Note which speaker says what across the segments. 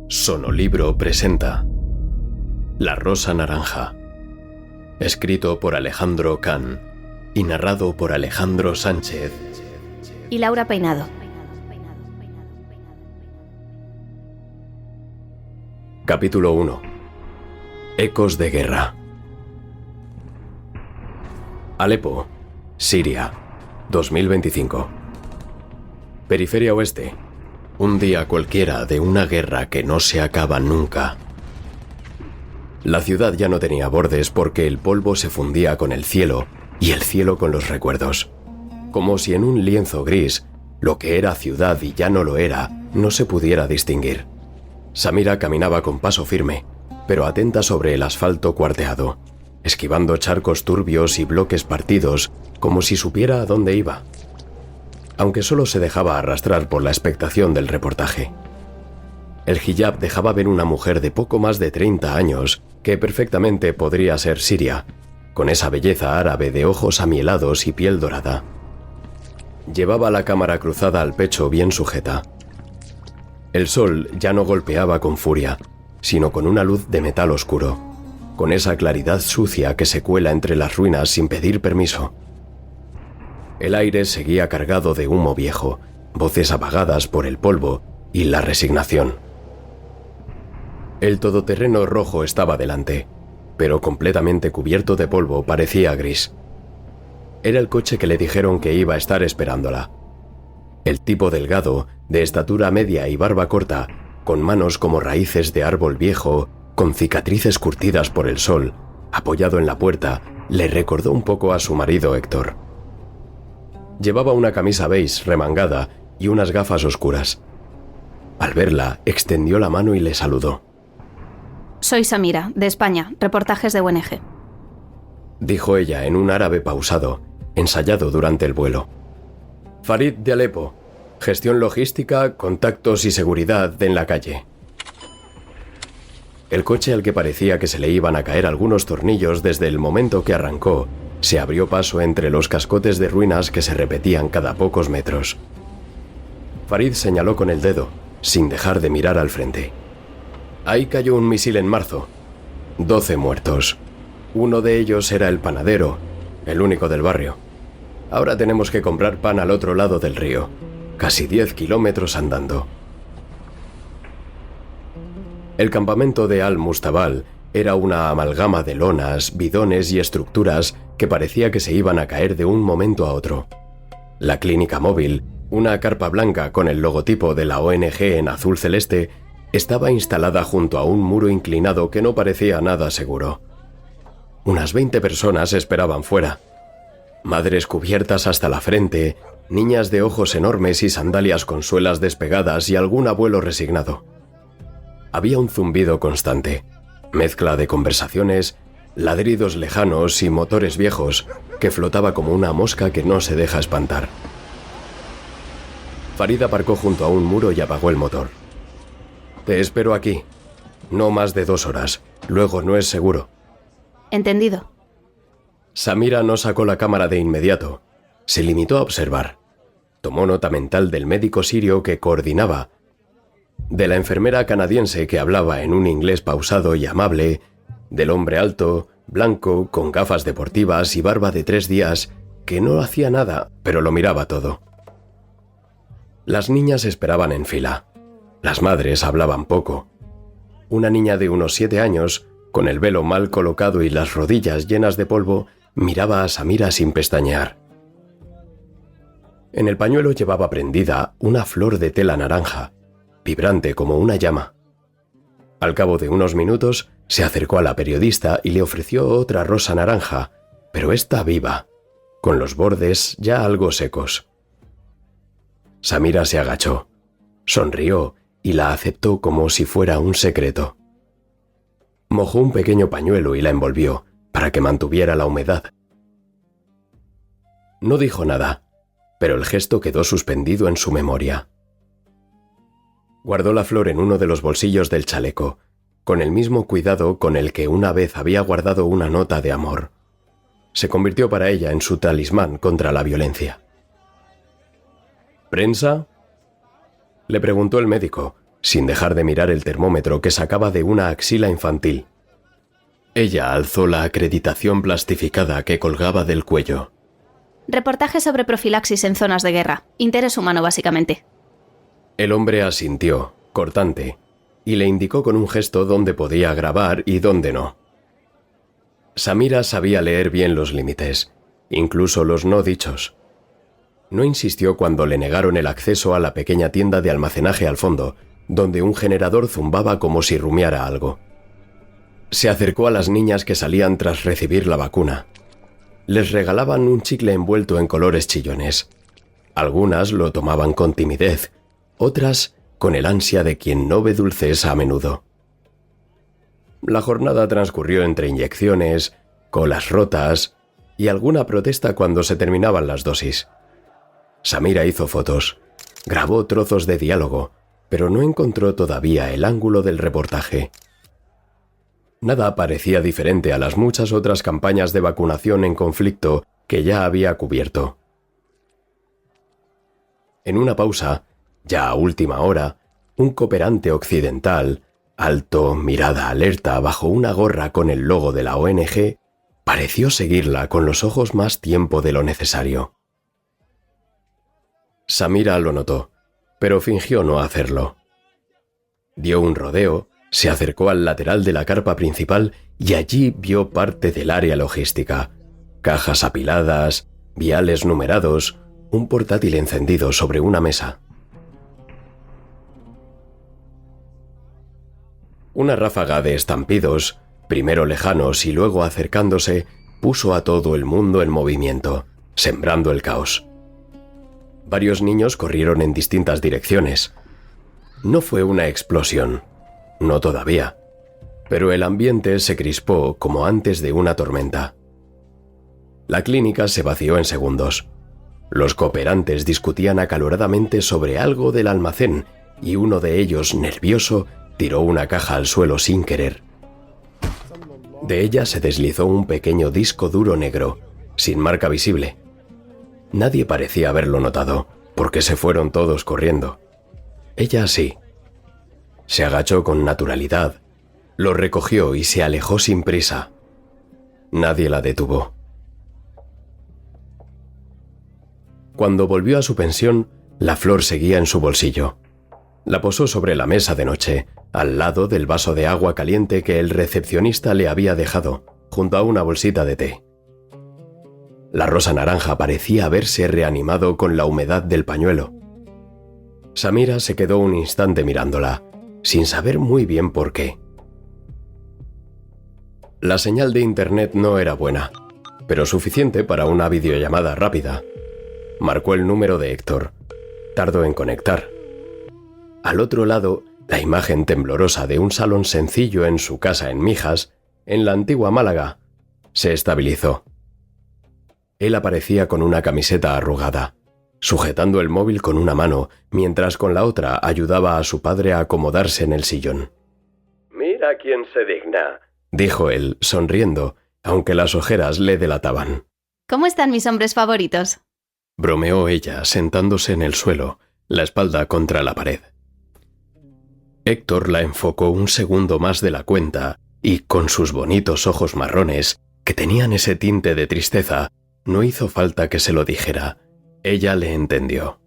Speaker 1: Sonolibro presenta La Rosa Naranja, escrito por Alejandro Can y narrado por Alejandro Sánchez
Speaker 2: y Laura Peinado.
Speaker 1: Capítulo 1. Ecos de guerra. Alepo, Siria, 2025. Periferia Oeste. Un día cualquiera de una guerra que no se acaba nunca. La ciudad ya no tenía bordes porque el polvo se fundía con el cielo y el cielo con los recuerdos. Como si en un lienzo gris, lo que era ciudad y ya no lo era, no se pudiera distinguir. Samira caminaba con paso firme, pero atenta sobre el asfalto cuarteado, esquivando charcos turbios y bloques partidos, como si supiera a dónde iba. Aunque solo se dejaba arrastrar por la expectación del reportaje. El hijab dejaba ver una mujer de poco más de 30 años que perfectamente podría ser siria, con esa belleza árabe de ojos amielados y piel dorada. Llevaba la cámara cruzada al pecho bien sujeta. El sol ya no golpeaba con furia, sino con una luz de metal oscuro, con esa claridad sucia que se cuela entre las ruinas sin pedir permiso. El aire seguía cargado de humo viejo, voces apagadas por el polvo y la resignación. El todoterreno rojo estaba delante, pero completamente cubierto de polvo parecía gris. Era el coche que le dijeron que iba a estar esperándola. El tipo delgado, de estatura media y barba corta, con manos como raíces de árbol viejo, con cicatrices curtidas por el sol, apoyado en la puerta, le recordó un poco a su marido Héctor. Llevaba una camisa beige remangada y unas gafas oscuras. Al verla, extendió la mano y le saludó.
Speaker 2: Soy Samira, de España, reportajes de UNG.
Speaker 1: Dijo ella en un árabe pausado, ensayado durante el vuelo. Farid de Alepo, gestión logística, contactos y seguridad en la calle. El coche, al que parecía que se le iban a caer algunos tornillos desde el momento que arrancó, se abrió paso entre los cascotes de ruinas que se repetían cada pocos metros. Farid señaló con el dedo, sin dejar de mirar al frente. Ahí cayó un misil en marzo. 12 muertos. Uno de ellos era el panadero, el único del barrio. Ahora tenemos que comprar pan al otro lado del río, casi 10 kilómetros andando. El campamento de Al-Mustabal era una amalgama de lonas, bidones y estructuras que parecía que se iban a caer de un momento a otro. La clínica móvil, una carpa blanca con el logotipo de la ONG en azul celeste, estaba instalada junto a un muro inclinado que no parecía nada seguro. Unas 20 personas esperaban fuera. Madres cubiertas hasta la frente, niñas de ojos enormes y sandalias con suelas despegadas y algún abuelo resignado. Había un zumbido constante, mezcla de conversaciones, ladridos lejanos y motores viejos que flotaba como una mosca que no se deja espantar. Farid aparcó junto a un muro y apagó el motor. Te espero aquí. No más de 2 horas. Luego no es seguro.
Speaker 2: Entendido.
Speaker 1: Samira no sacó la cámara de inmediato. Se limitó a observar. Tomó nota mental del médico sirio que coordinaba, de la enfermera canadiense que hablaba en un inglés pausado y amable, del hombre alto, blanco, con gafas deportivas y barba de 3 días, que no hacía nada, pero lo miraba todo. Las niñas esperaban en fila. Las madres hablaban poco. Una niña de unos 7 años, con el velo mal colocado y las rodillas llenas de polvo, miraba a Samira sin pestañear. En el pañuelo llevaba prendida una flor de tela naranja, vibrante como una llama. Al cabo de unos minutos, se acercó a la periodista y le ofreció otra rosa naranja, pero esta viva, con los bordes ya algo secos. Samira se agachó, sonrió y la aceptó como si fuera un secreto. Mojó un pequeño pañuelo y la envolvió, para que mantuviera la humedad. No dijo nada, pero el gesto quedó suspendido en su memoria. Guardó la flor en uno de los bolsillos del chaleco, con el mismo cuidado con el que una vez había guardado una nota de amor. Se convirtió para ella en su talismán contra la violencia. ¿Prensa?, le preguntó el médico, sin dejar de mirar el termómetro que sacaba de una axila infantil. Ella alzó la acreditación plastificada que colgaba del cuello.
Speaker 2: Reportaje sobre profilaxis en zonas de guerra. Interés humano, básicamente.
Speaker 1: El hombre asintió, cortante, y le indicó con un gesto dónde podía grabar y dónde no. Samira sabía leer bien los límites, incluso los no dichos. No insistió cuando le negaron el acceso a la pequeña tienda de almacenaje al fondo, donde un generador zumbaba como si rumiara algo. Se acercó a las niñas que salían tras recibir la vacuna. Les regalaban un chicle envuelto en colores chillones. Algunas lo tomaban con timidez, otras con el ansia de quien no ve dulces a menudo. La jornada transcurrió entre inyecciones, colas rotas y alguna protesta cuando se terminaban las dosis. Samira hizo fotos, grabó trozos de diálogo, pero no encontró todavía el ángulo del reportaje. Nada parecía diferente a las muchas otras campañas de vacunación en conflicto que ya había cubierto. En una pausa, ya a última hora, un cooperante occidental, alto, mirada alerta bajo una gorra con el logo de la ONG, pareció seguirla con los ojos más tiempo de lo necesario. Samira lo notó, pero fingió no hacerlo. Dio un rodeo, se acercó al lateral de la carpa principal y allí vio parte del área logística. Cajas apiladas, viales numerados, un portátil encendido sobre una mesa. Una ráfaga de estampidos, primero lejanos y luego acercándose, puso a todo el mundo en movimiento, sembrando el caos. Varios niños corrieron en distintas direcciones. No fue una explosión, no todavía, pero el ambiente se crispó como antes de una tormenta. La clínica se vació en segundos. Los cooperantes discutían acaloradamente sobre algo del almacén y uno de ellos, nervioso, tiró una caja al suelo sin querer. De ella se deslizó un pequeño disco duro negro, sin marca visible. Nadie parecía haberlo notado, porque se fueron todos corriendo. Ella sí. Se agachó con naturalidad, lo recogió y se alejó sin prisa. Nadie la detuvo. Cuando volvió a su pensión, la flor seguía en su bolsillo. La posó sobre la mesa de noche, al lado del vaso de agua caliente que el recepcionista le había dejado, junto a una bolsita de té. La rosa naranja parecía haberse reanimado con la humedad del pañuelo. Samira se quedó un instante mirándola, sin saber muy bien por qué. La señal de internet no era buena, pero suficiente para una videollamada rápida. Marcó el número de Héctor. Tardó en conectar. Al otro lado, la imagen temblorosa de un salón sencillo en su casa en Mijas, en la antigua Málaga, se estabilizó. Él aparecía con una camiseta arrugada, sujetando el móvil con una mano, mientras con la otra ayudaba a su padre a acomodarse en el sillón. «Mira quién se digna», dijo él, sonriendo, aunque las ojeras le delataban.
Speaker 2: ¿Cómo están mis hombres favoritos?,
Speaker 1: bromeó ella, sentándose en el suelo, la espalda contra la pared. Héctor la enfocó un segundo más de la cuenta y, con sus bonitos ojos marrones, que tenían ese tinte de tristeza, no hizo falta que se lo dijera. Ella le entendió.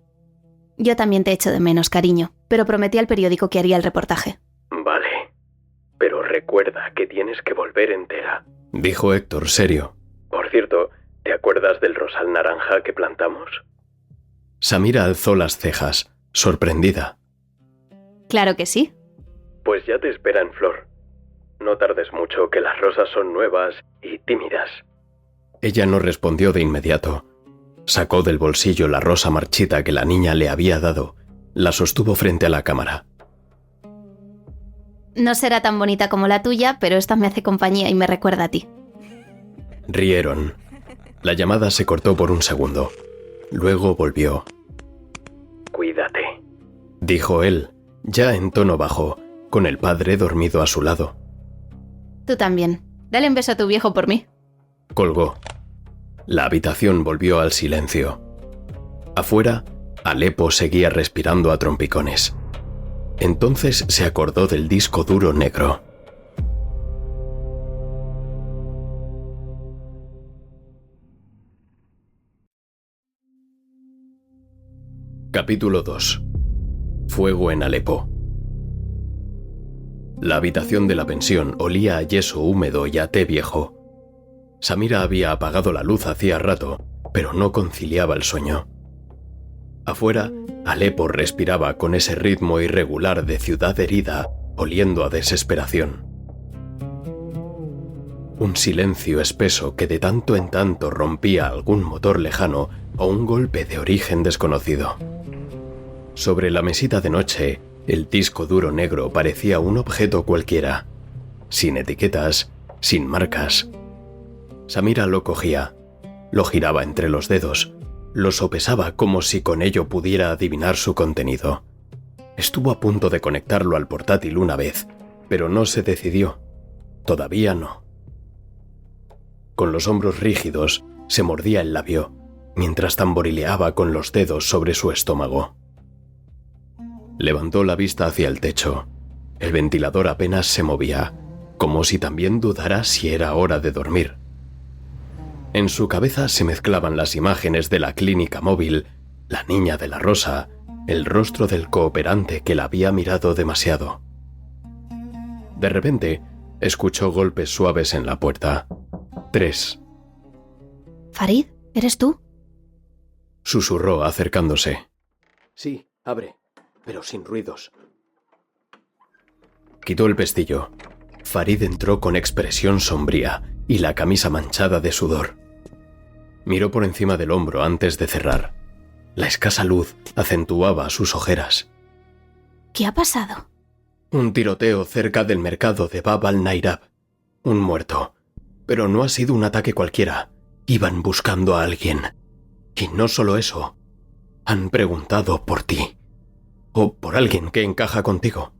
Speaker 2: Yo también te echo de menos, cariño, pero prometí al periódico que haría el reportaje.
Speaker 1: Vale, pero recuerda que tienes que volver entera, dijo Héctor serio. Por cierto, ¿te acuerdas del rosal naranja que plantamos? Samira alzó las cejas, sorprendida.
Speaker 2: Claro que sí.
Speaker 1: Pues ya te espera en flor. No tardes mucho, que las rosas son nuevas y tímidas. Ella no respondió de inmediato. Sacó del bolsillo la rosa marchita que la niña le había dado. La sostuvo frente a la cámara.
Speaker 2: No será tan bonita como la tuya, pero esta me hace compañía y me recuerda a ti.
Speaker 1: Rieron. La llamada se cortó por un segundo. Luego volvió. Cuídate, dijo él, ya en tono bajo, con el padre dormido a su lado.
Speaker 2: Tú también. Dale un beso a tu viejo por mí.
Speaker 1: Colgó. La habitación volvió al silencio. Afuera, Alepo seguía respirando a trompicones. Entonces se acordó del disco duro negro. Capítulo 2. Fuego en Alepo. La habitación de la pensión olía a yeso húmedo y a té viejo. Samira había apagado la luz hacía rato, pero no conciliaba el sueño. Afuera, Alepo respiraba con ese ritmo irregular de ciudad herida, oliendo a desesperación. Un silencio espeso que de tanto en tanto rompía algún motor lejano o un golpe de origen desconocido. Sobre la mesita de noche, el disco duro negro parecía un objeto cualquiera, sin etiquetas, sin marcas. Samira lo cogía, lo giraba entre los dedos, lo sopesaba como si con ello pudiera adivinar su contenido. Estuvo a punto de conectarlo al portátil una vez, pero no se decidió. Todavía no. Con los hombros rígidos, se mordía el labio, mientras tamborileaba con los dedos sobre su estómago. Levantó la vista hacia el techo. El ventilador apenas se movía, como si también dudara si era hora de dormir. En su cabeza se mezclaban las imágenes de la clínica móvil, la niña de la rosa, el rostro del cooperante que la había mirado demasiado. De repente, escuchó golpes suaves en la puerta. 3.
Speaker 2: ¿Farid? ¿Eres tú?
Speaker 1: Susurró acercándose. Sí, abre, pero sin ruidos. Quitó el pestillo. Farid entró con expresión sombría y la camisa manchada de sudor. Miró por encima del hombro antes de cerrar. La escasa luz acentuaba sus ojeras.
Speaker 2: ¿Qué ha pasado?
Speaker 1: Un tiroteo cerca del mercado de Bab al-Nairab. Un muerto. Pero no ha sido un ataque cualquiera. Iban buscando a alguien. Y no solo eso. Han preguntado por ti. O por alguien que encaja contigo.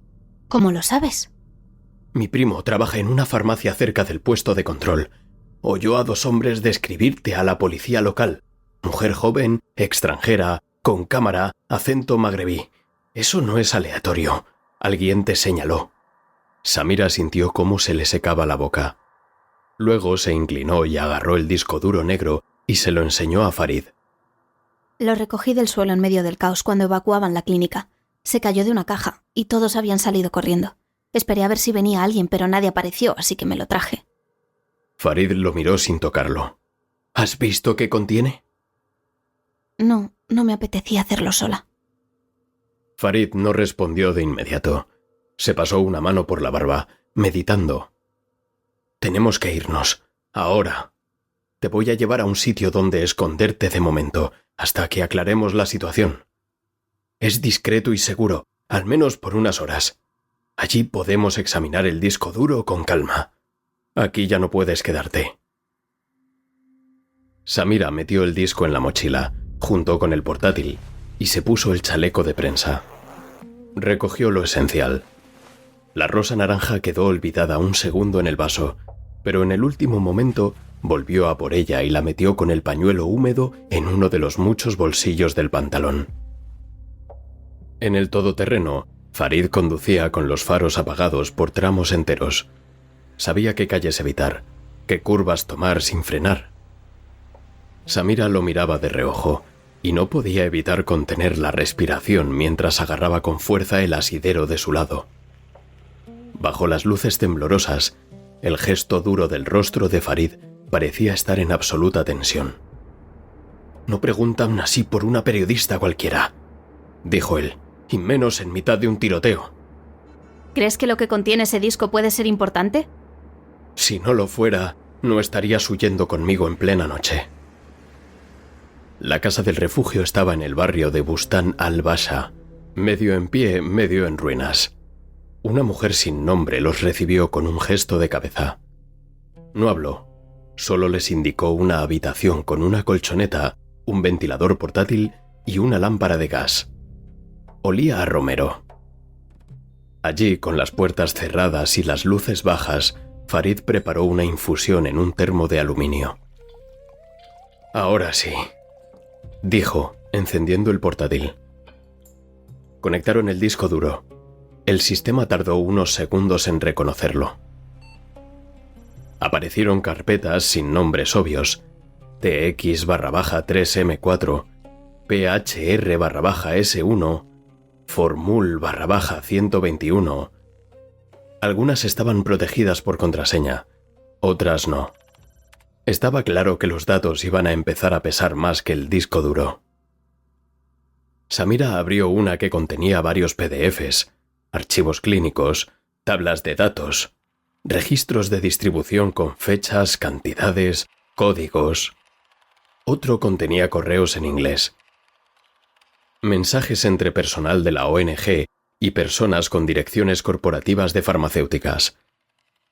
Speaker 2: ¿Cómo lo sabes?
Speaker 1: Mi primo trabaja en una farmacia cerca del puesto de control. Oyó a 2 hombres describirte a la policía local. Mujer joven, extranjera, con cámara, acento magrebí. Eso no es aleatorio. Alguien te señaló. Samira sintió cómo se le secaba la boca. Luego se inclinó y agarró el disco duro negro y se lo enseñó a Farid.
Speaker 2: Lo recogí del suelo en medio del caos cuando evacuaban la clínica. Se cayó de una caja y todos habían salido corriendo. Esperé a ver si venía alguien, pero nadie apareció, así que me lo traje.
Speaker 1: Farid lo miró sin tocarlo. ¿Has visto qué contiene?
Speaker 2: No me apetecía hacerlo sola.
Speaker 1: Farid no respondió de inmediato. Se pasó una mano por la barba, meditando. Tenemos que irnos, ahora. Te voy a llevar a un sitio donde esconderte de momento, hasta que aclaremos la situación. Es discreto y seguro, al menos por unas horas. Allí podemos examinar el disco duro con calma. Aquí ya no puedes quedarte. Samira metió el disco en la mochila, junto con el portátil, y se puso el chaleco de prensa. Recogió lo esencial. La rosa naranja quedó olvidada un segundo en el vaso, pero en el último momento volvió a por ella y la metió con el pañuelo húmedo en uno de los muchos bolsillos del pantalón. En el todoterreno, Farid conducía con los faros apagados por tramos enteros. Sabía qué calles evitar, qué curvas tomar sin frenar. Samira lo miraba de reojo y no podía evitar contener la respiración mientras agarraba con fuerza el asidero de su lado. Bajo las luces temblorosas, el gesto duro del rostro de Farid parecía estar en absoluta tensión. «No preguntan así por una periodista cualquiera», dijo él, «y menos en mitad de un tiroteo».
Speaker 2: ¿Crees que lo que contiene ese disco puede ser importante?
Speaker 1: Si no lo fuera, no estarías huyendo conmigo en plena noche. La casa del refugio estaba en el barrio de Bustán al-Basha, medio en pie, medio en ruinas. Una mujer sin nombre los recibió con un gesto de cabeza. No habló, solo les indicó una habitación con una colchoneta, un ventilador portátil y una lámpara de gas. Olía a romero. Allí, con las puertas cerradas y las luces bajas, Farid preparó una infusión en un termo de aluminio. «Ahora sí», dijo, encendiendo el portátil. Conectaron el disco duro. el sistema tardó unos segundos en reconocerlo. Aparecieron carpetas sin nombres obvios: TX/3M4, PHR/S1, Formul/121. Algunas estaban protegidas por contraseña, otras no. Estaba claro que los datos iban a empezar a pesar más que el disco duro. Samira abrió una que contenía varios PDFs, archivos clínicos, tablas de datos, registros de distribución con fechas, cantidades, códigos. Otro contenía correos en inglés. Mensajes entre personal de la ONG y personas con direcciones corporativas de farmacéuticas.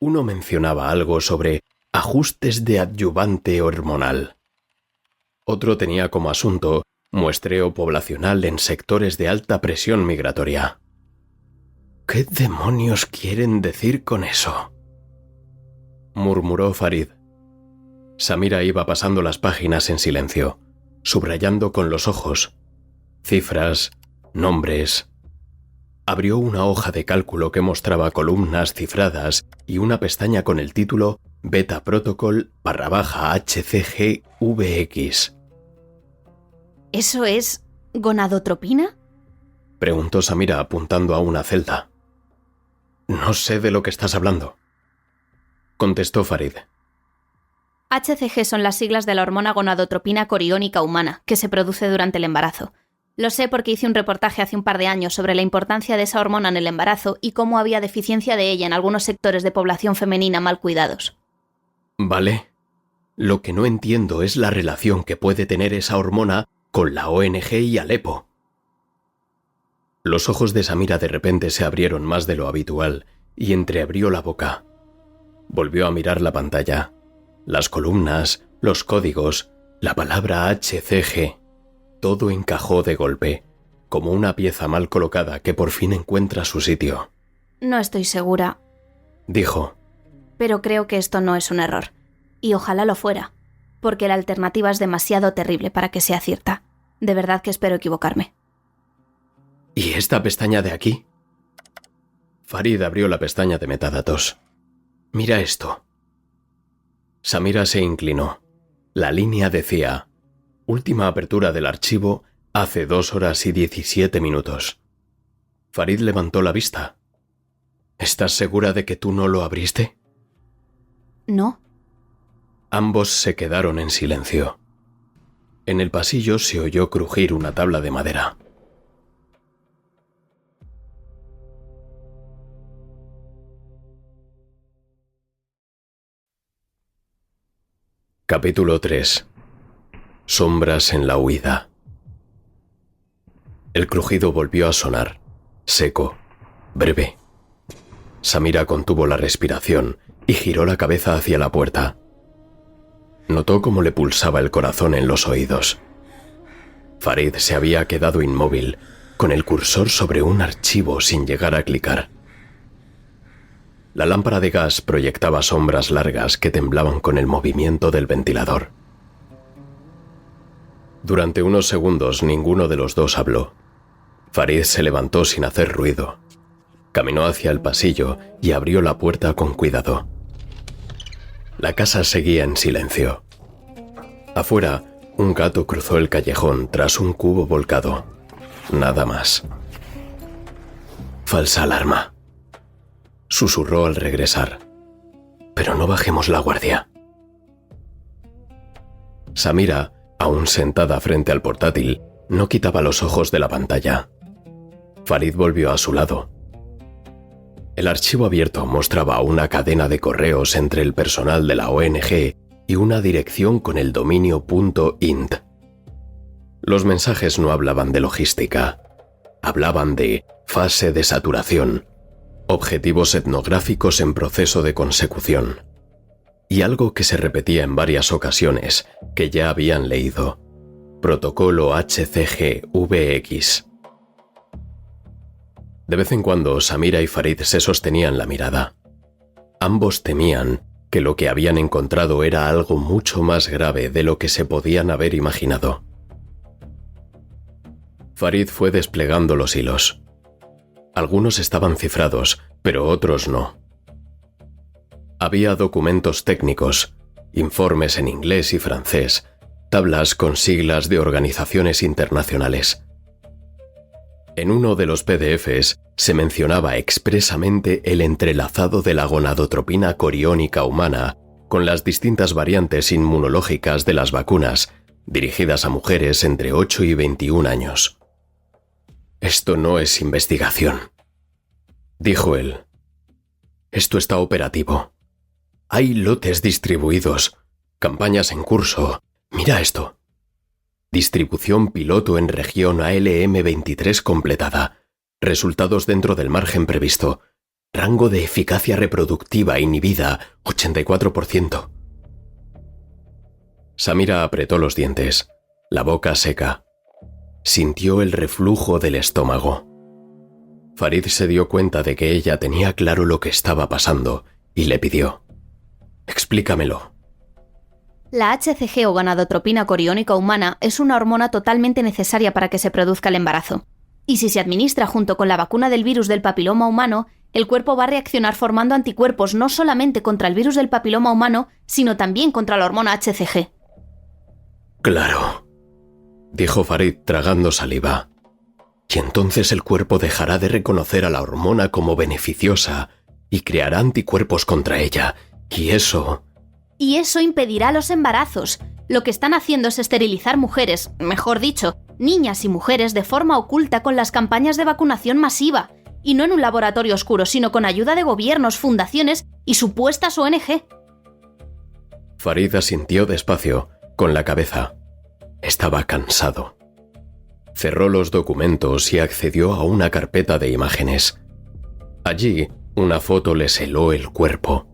Speaker 1: Uno mencionaba algo sobre ajustes de adyuvante hormonal. Otro tenía como asunto muestreo poblacional en sectores de alta presión migratoria. ¿Qué demonios quieren decir con eso?, murmuró Farid. Samira iba pasando las páginas en silencio, subrayando con los ojos cifras, nombres. Abrió una hoja de cálculo que mostraba columnas cifradas y una pestaña con el título Beta Protocol /HCG-VX.
Speaker 2: ¿Eso es gonadotropina?,
Speaker 1: preguntó Samira apuntando a una celda. No sé de lo que estás hablando, contestó Farid.
Speaker 2: HCG son las siglas de la hormona gonadotropina coriónica humana, que se produce durante el embarazo. Lo sé porque hice un reportaje hace un par de años sobre la importancia de esa hormona en el embarazo y cómo había deficiencia de ella en algunos sectores de población femenina mal cuidados.
Speaker 1: Vale. Lo que no entiendo es la relación que puede tener esa hormona con la ONG y Alepo. Los ojos de Samira de repente se abrieron más de lo habitual y entreabrió la boca. Volvió a mirar la pantalla, las columnas, los códigos, la palabra HCG. Todo encajó de golpe, como una pieza mal colocada que por fin encuentra su sitio.
Speaker 2: No estoy segura,
Speaker 1: dijo.
Speaker 2: Pero creo que esto no es un error. Y ojalá lo fuera, porque la alternativa es demasiado terrible para que sea cierta. De verdad que espero equivocarme.
Speaker 1: ¿Y esta pestaña de aquí? Farid abrió la pestaña de metadatos. Mira esto. Samira se inclinó. La línea decía: última apertura del archivo hace 2 horas y 17 minutos. Farid levantó la vista. ¿Estás segura de que tú no lo abriste?
Speaker 2: No.
Speaker 1: Ambos se quedaron en silencio. En el pasillo se oyó crujir una tabla de madera. Capítulo 3. Sombras en la huida. El crujido volvió a sonar, seco, breve. Samira contuvo la respiración y giró la cabeza hacia la puerta. Notó cómo le pulsaba el corazón en los oídos. Farid se había quedado inmóvil, con el cursor sobre un archivo sin llegar a clicar. La lámpara de gas proyectaba sombras largas que temblaban con el movimiento del ventilador. Durante unos segundos ninguno de los dos habló. Farid se levantó sin hacer ruido. Caminó hacia el pasillo y abrió la puerta con cuidado. La casa seguía en silencio. Afuera, un gato cruzó el callejón tras un cubo volcado. Nada más. Falsa alarma, susurró al regresar. Pero no bajemos la guardia. Samira, aún sentada frente al portátil, no quitaba los ojos de la pantalla. Farid volvió a su lado. El archivo abierto mostraba una cadena de correos entre el personal de la ONG y una dirección con el dominio .int. Los mensajes no hablaban de logística. Hablaban de fase de saturación, objetivos etnográficos en proceso de consecución, y algo que se repetía en varias ocasiones, que ya habían leído: protocolo HCG-VX. De vez en cuando Samira y Farid se sostenían la mirada. Ambos temían que lo que habían encontrado era algo mucho más grave de lo que se podían haber imaginado. Farid fue desplegando los hilos. Algunos estaban cifrados, pero otros no. Había documentos técnicos, informes en inglés y francés, tablas con siglas de organizaciones internacionales. En uno de los PDFs se mencionaba expresamente el entrelazado de la gonadotropina coriónica humana con las distintas variantes inmunológicas de las vacunas dirigidas a mujeres entre 8 y 21 años. «Esto no es investigación», dijo él. «Esto está operativo. Hay lotes distribuidos, campañas en curso. Mira esto. Distribución piloto en región ALM23 completada. Resultados dentro del margen previsto. Rango de eficacia reproductiva inhibida 84%. Samira apretó los dientes, la boca seca. Sintió el reflujo del estómago. Farid se dio cuenta de que ella tenía claro lo que estaba pasando y le pidió: «Explícamelo».
Speaker 2: La HCG o gonadotropina coriónica humana es una hormona totalmente necesaria para que se produzca el embarazo. Y si se administra junto con la vacuna del virus del papiloma humano, el cuerpo va a reaccionar formando anticuerpos no solamente contra el virus del papiloma humano, sino también contra la hormona HCG.
Speaker 1: «Claro», dijo Farid tragando saliva. «Y entonces el cuerpo dejará de reconocer a la hormona como beneficiosa y creará anticuerpos contra ella, y eso
Speaker 2: impedirá los embarazos. Lo que están haciendo es esterilizar mujeres, mejor dicho, niñas y mujeres de forma oculta con las campañas de vacunación masiva, y no en un laboratorio oscuro, sino con ayuda de gobiernos, fundaciones y supuestas ONG».
Speaker 1: Farid asintió despacio, con la cabeza. Estaba cansado. Cerró los documentos y accedió a una carpeta de imágenes. Allí, una foto les heló el cuerpo.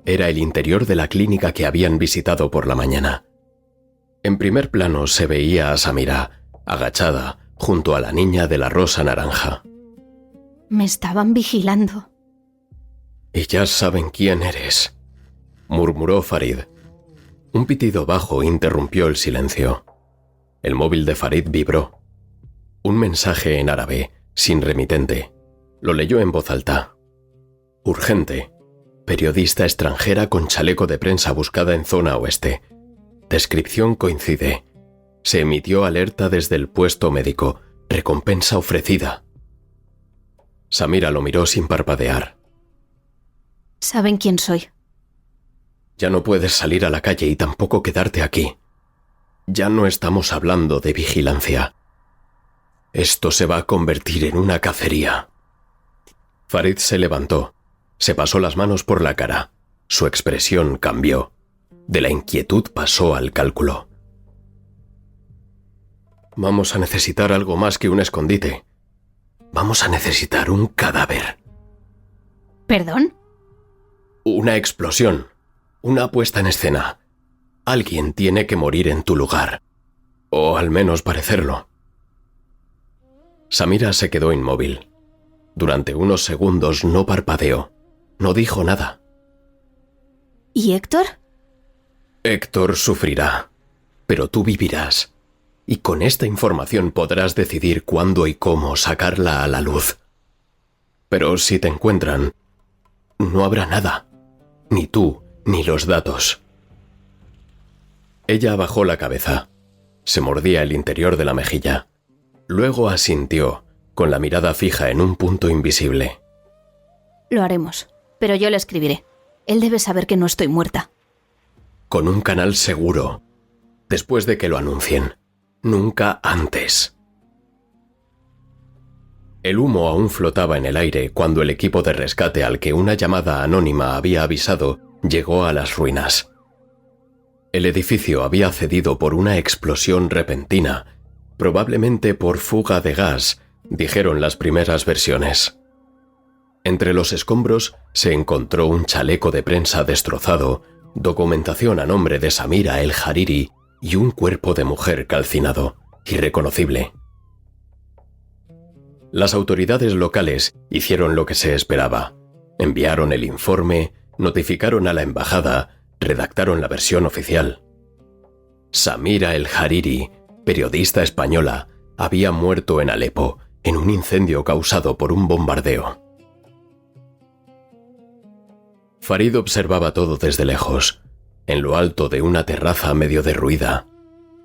Speaker 1: Era el interior de la clínica que habían visitado por la mañana. En primer plano se veía a Samira, agachada, junto a la niña de la rosa naranja.
Speaker 2: «Me estaban vigilando».
Speaker 1: «Y ya saben quién eres», murmuró Farid. Un pitido bajo interrumpió el silencio. El móvil de Farid vibró. Un mensaje en árabe, sin remitente. Lo leyó en voz alta. «Urgente. Periodista extranjera con chaleco de prensa buscada en zona oeste. Descripción coincide. Se emitió alerta desde el puesto médico. Recompensa ofrecida». Samira lo miró sin parpadear.
Speaker 2: «Saben quién soy».
Speaker 1: «Ya no puedes salir a la calle y tampoco quedarte aquí. Ya no estamos hablando de vigilancia. Esto se va a convertir en una cacería». Farid se levantó. Se pasó las manos por la cara. Su expresión cambió. De la inquietud pasó al cálculo. «Vamos a necesitar algo más que un escondite. Vamos a necesitar un cadáver».
Speaker 2: ¿Perdón?
Speaker 1: «Una explosión. Una puesta en escena. Alguien tiene que morir en tu lugar. O al menos parecerlo». Samira se quedó inmóvil. Durante unos segundos no parpadeó. No dijo nada.
Speaker 2: ¿Y Héctor?
Speaker 1: «Héctor sufrirá, pero tú vivirás. Y con esta información podrás decidir cuándo y cómo sacarla a la luz. Pero si te encuentran, no habrá nada. Ni tú, ni los datos». Ella bajó la cabeza. Se mordía el interior de la mejilla. Luego asintió, con la mirada fija en un punto invisible.
Speaker 2: «Lo haremos, pero yo le escribiré. Él debe saber que no estoy muerta».
Speaker 1: «Con un canal seguro. Después de que lo anuncien. Nunca antes». El humo aún flotaba en el aire cuando el equipo de rescate al que una llamada anónima había avisado llegó a las ruinas. El edificio había cedido por una explosión repentina, probablemente por fuga de gas, dijeron las primeras versiones. Entre los escombros se encontró un chaleco de prensa destrozado, documentación a nombre de Samira El Hariri y un cuerpo de mujer calcinado, irreconocible. Las autoridades locales hicieron lo que se esperaba. Enviaron el informe, notificaron a la embajada, redactaron la versión oficial. Samira El Hariri, periodista española, había muerto en Alepo en un incendio causado por un bombardeo. Farid observaba todo desde lejos, en lo alto de una terraza medio derruida.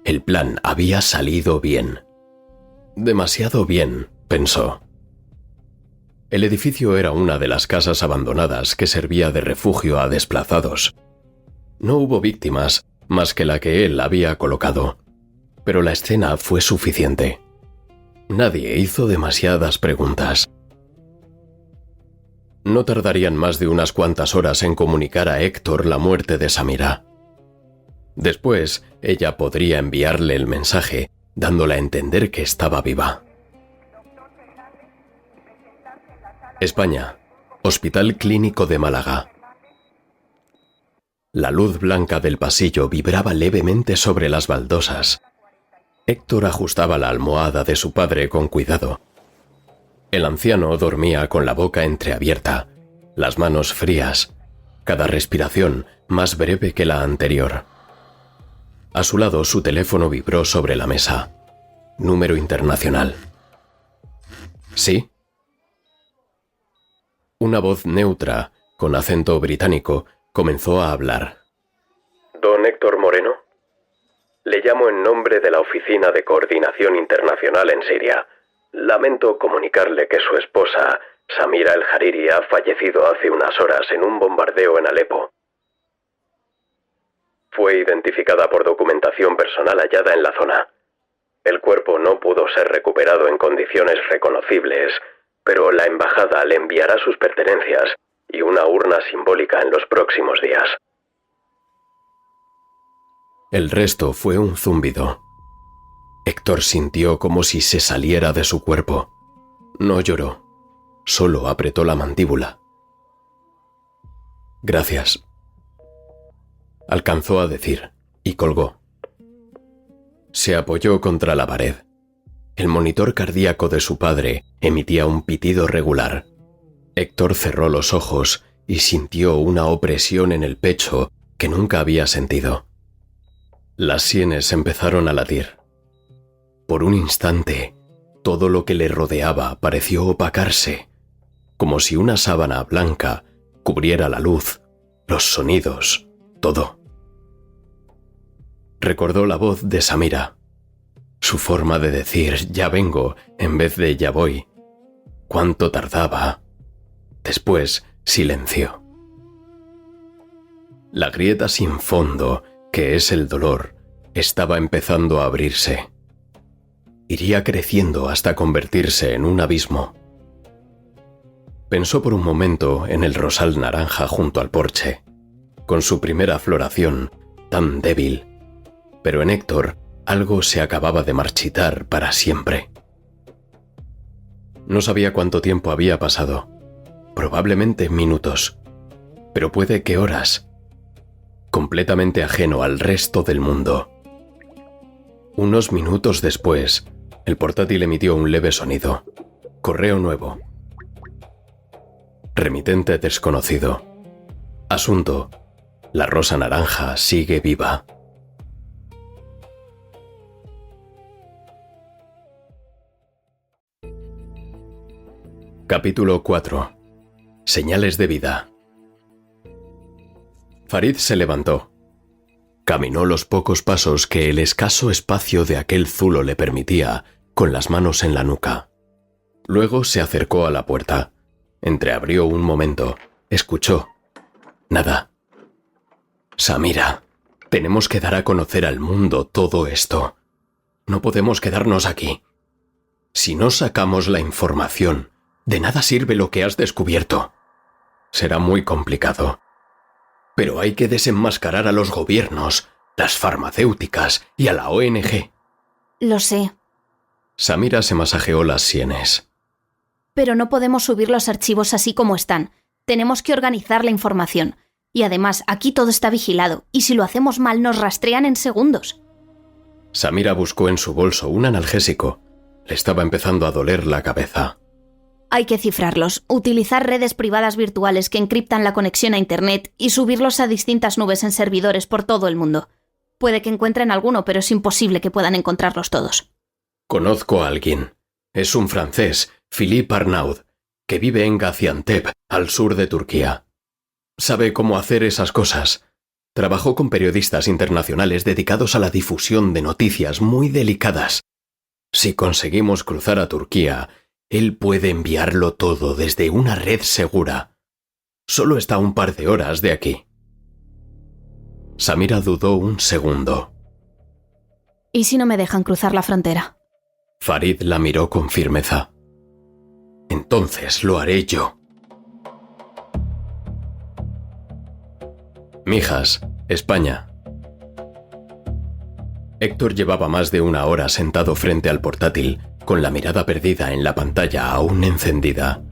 Speaker 1: El plan había salido bien. Demasiado bien, pensó. El edificio era una de las casas abandonadas que servía de refugio a desplazados. No hubo víctimas más que la que él había colocado, pero la escena fue suficiente. Nadie hizo demasiadas preguntas. No tardarían más de unas cuantas horas en comunicar a Héctor la muerte de Samira. Después, ella podría enviarle el mensaje, dándole a entender que estaba viva. España, Hospital Clínico de Málaga. La luz blanca del pasillo vibraba levemente sobre las baldosas. Héctor ajustaba la almohada de su padre con cuidado. El anciano dormía con la boca entreabierta, las manos frías, cada respiración más breve que la anterior. A su lado su teléfono vibró sobre la mesa. Número internacional. ¿Sí? Una voz neutra, con acento británico, comenzó a hablar.
Speaker 3: Don Héctor Moreno, le llamo en nombre de la Oficina de Coordinación Internacional en Siria. Lamento comunicarle que su esposa, Samira El Hariri, ha fallecido hace unas horas en un bombardeo en Alepo. Fue identificada por documentación personal hallada en la zona. El cuerpo no pudo ser recuperado en condiciones reconocibles, pero la embajada le enviará sus pertenencias y una urna simbólica en los próximos días.
Speaker 1: El resto fue un zumbido. Héctor sintió como si se saliera de su cuerpo. No lloró, solo apretó la mandíbula. Gracias, alcanzó a decir, y colgó. Se apoyó contra la pared. El monitor cardíaco de su padre emitía un pitido regular. Héctor cerró los ojos y sintió una opresión en el pecho que nunca había sentido. Las sienes empezaron a latir. Por un instante, todo lo que le rodeaba pareció opacarse, como si una sábana blanca cubriera la luz, los sonidos, todo. Recordó la voz de Samira, su forma de decir «ya vengo» en vez de «ya voy». ¿Cuánto tardaba? Después, silencio. La grieta sin fondo, que es el dolor, estaba empezando a abrirse. Iría creciendo hasta convertirse en un abismo. Pensó por un momento en el rosal naranja junto al porche, con su primera floración, tan débil. Pero en Héctor algo se acababa de marchitar para siempre. No sabía cuánto tiempo había pasado, probablemente minutos, pero puede que horas, completamente ajeno al resto del mundo. Unos minutos después, el portátil emitió un leve sonido. Correo nuevo. Remitente desconocido. Asunto: la rosa naranja sigue viva. Capítulo 4. Señales de vida. Farid se levantó. Caminó los pocos pasos que el escaso espacio de aquel zulo le permitía, con las manos en la nuca. Luego se acercó a la puerta. Entreabrió un momento. Escuchó. Nada. Samira, tenemos que dar a conocer al mundo todo esto. No podemos quedarnos aquí. Si no sacamos la información, de nada sirve lo que has descubierto. Será muy complicado. Pero hay que desenmascarar a los gobiernos, las farmacéuticas y a la ONG.
Speaker 2: Lo sé.
Speaker 1: Samira se masajeó las sienes.
Speaker 2: Pero no podemos subir los archivos así como están. Tenemos que organizar la información. Y además, aquí todo está vigilado, y si lo hacemos mal nos rastrean en segundos.
Speaker 1: Samira buscó en su bolso un analgésico. Le estaba empezando a doler la cabeza.
Speaker 2: Hay que cifrarlos, utilizar redes privadas virtuales que encriptan la conexión a Internet y subirlos a distintas nubes en servidores por todo el mundo. Puede que encuentren alguno, pero es imposible que puedan encontrarlos todos.
Speaker 1: Conozco a alguien. Es un francés, Philippe Arnaud, que vive en Gaziantep, al sur de Turquía. Sabe cómo hacer esas cosas. Trabajó con periodistas internacionales dedicados a la difusión de noticias muy delicadas. Si conseguimos cruzar a Turquía, él puede enviarlo todo desde una red segura. Solo está a un par de horas de aquí. Samira dudó un segundo.
Speaker 2: ¿Y si no me dejan cruzar la frontera?
Speaker 1: Farid la miró con firmeza. Entonces lo haré yo. Mijas, España. Héctor llevaba más de una hora sentado frente al portátil, con la mirada perdida en la pantalla aún encendida.